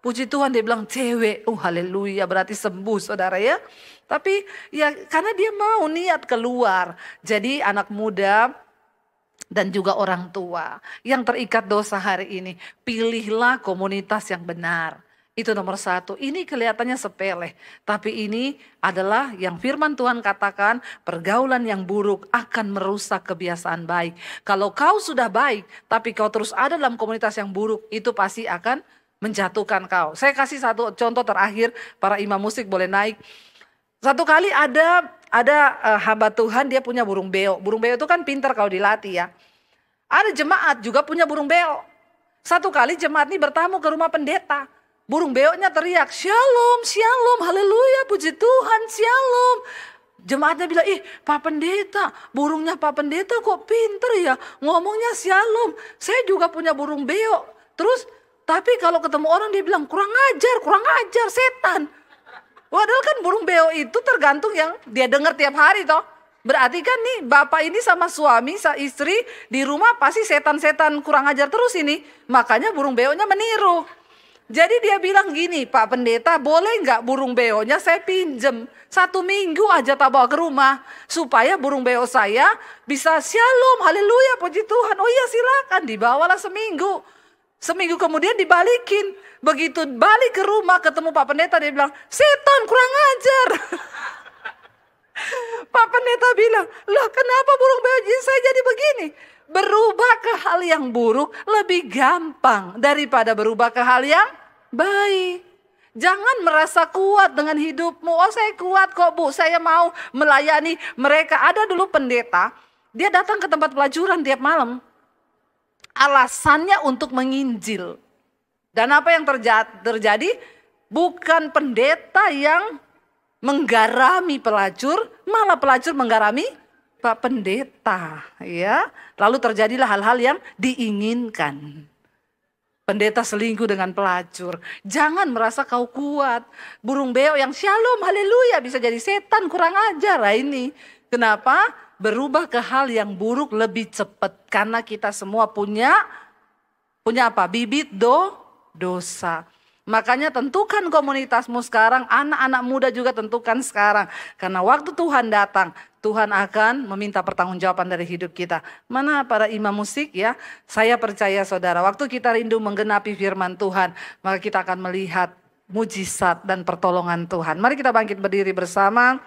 Puji Tuhan dia bilang cewek. Haleluya, berarti sembuh saudara ya. Tapi ya karena dia mau niat keluar. Jadi anak muda dan juga orang tua yang terikat dosa hari ini, pilihlah komunitas yang benar. Itu nomor satu. Ini kelihatannya sepele. Tapi ini adalah yang firman Tuhan katakan, pergaulan yang buruk akan merusak kebiasaan baik. Kalau kau sudah baik, tapi kau terus ada dalam komunitas yang buruk, itu pasti akan menjatuhkan kau. Saya kasih satu contoh terakhir, para imam musik boleh naik. Satu kali ada hamba Tuhan, dia punya burung beo. Burung beo itu kan pintar kalau dilatih ya. Ada jemaat juga punya burung beo. Satu kali jemaat ini bertamu ke rumah pendeta. Burung beoknya teriak, "Shalom, shalom, haleluya, puji Tuhan, shalom." Jemaatnya bilang, "Ih, Pak Pendeta, burungnya Pak Pendeta kok pinter ya, ngomongnya shalom. Saya juga punya burung beok." Terus, tapi kalau ketemu orang dia bilang, kurang ajar, setan." Padahal kan burung beok itu tergantung yang dia dengar tiap hari toh. Berarti kan nih bapak ini sama suami, istri di rumah pasti setan-setan kurang ajar terus ini. Makanya burung beoknya meniru. Jadi dia bilang gini, "Pak Pendeta, boleh nggak burung beonya saya pinjem 1 minggu aja tak bawa ke rumah. Supaya burung beo saya bisa shalom, haleluya, puji Tuhan." "Oh iya silakan." Dibawalah seminggu. Seminggu kemudian dibalikin. Begitu balik ke rumah ketemu Pak Pendeta, dia bilang, "Setan kurang ajar." Pak Pendeta bilang, "Loh kenapa burung beo saya jadi begini?" Berubah ke hal yang buruk lebih gampang daripada berubah ke hal yang baik. Jangan merasa kuat dengan hidupmu. "Oh saya kuat kok Bu, saya mau melayani mereka." Ada dulu pendeta, dia datang ke tempat pelacuran tiap malam. Alasannya untuk menginjil. Dan apa yang terjadi? Bukan pendeta yang menggarami pelacur, malah pelacur menggarami Pak Pendeta, ya. Lalu terjadilah hal-hal yang diinginkan. Pendeta selingkuh dengan pelacur. Jangan merasa kau kuat. Burung beo yang shalom, haleluya, bisa jadi setan kurang ajar. Nah ini kenapa? Berubah ke hal yang buruk lebih cepat. Karena kita semua punya apa? Bibit dosa. Makanya tentukan komunitasmu sekarang, anak-anak muda juga tentukan sekarang. Karena waktu Tuhan datang, Tuhan akan meminta pertanggungjawaban dari hidup kita. Mana para imam musik ya? Saya percaya saudara, waktu kita rindu menggenapi firman Tuhan, maka kita akan melihat mujizat dan pertolongan Tuhan. Mari kita bangkit berdiri bersama.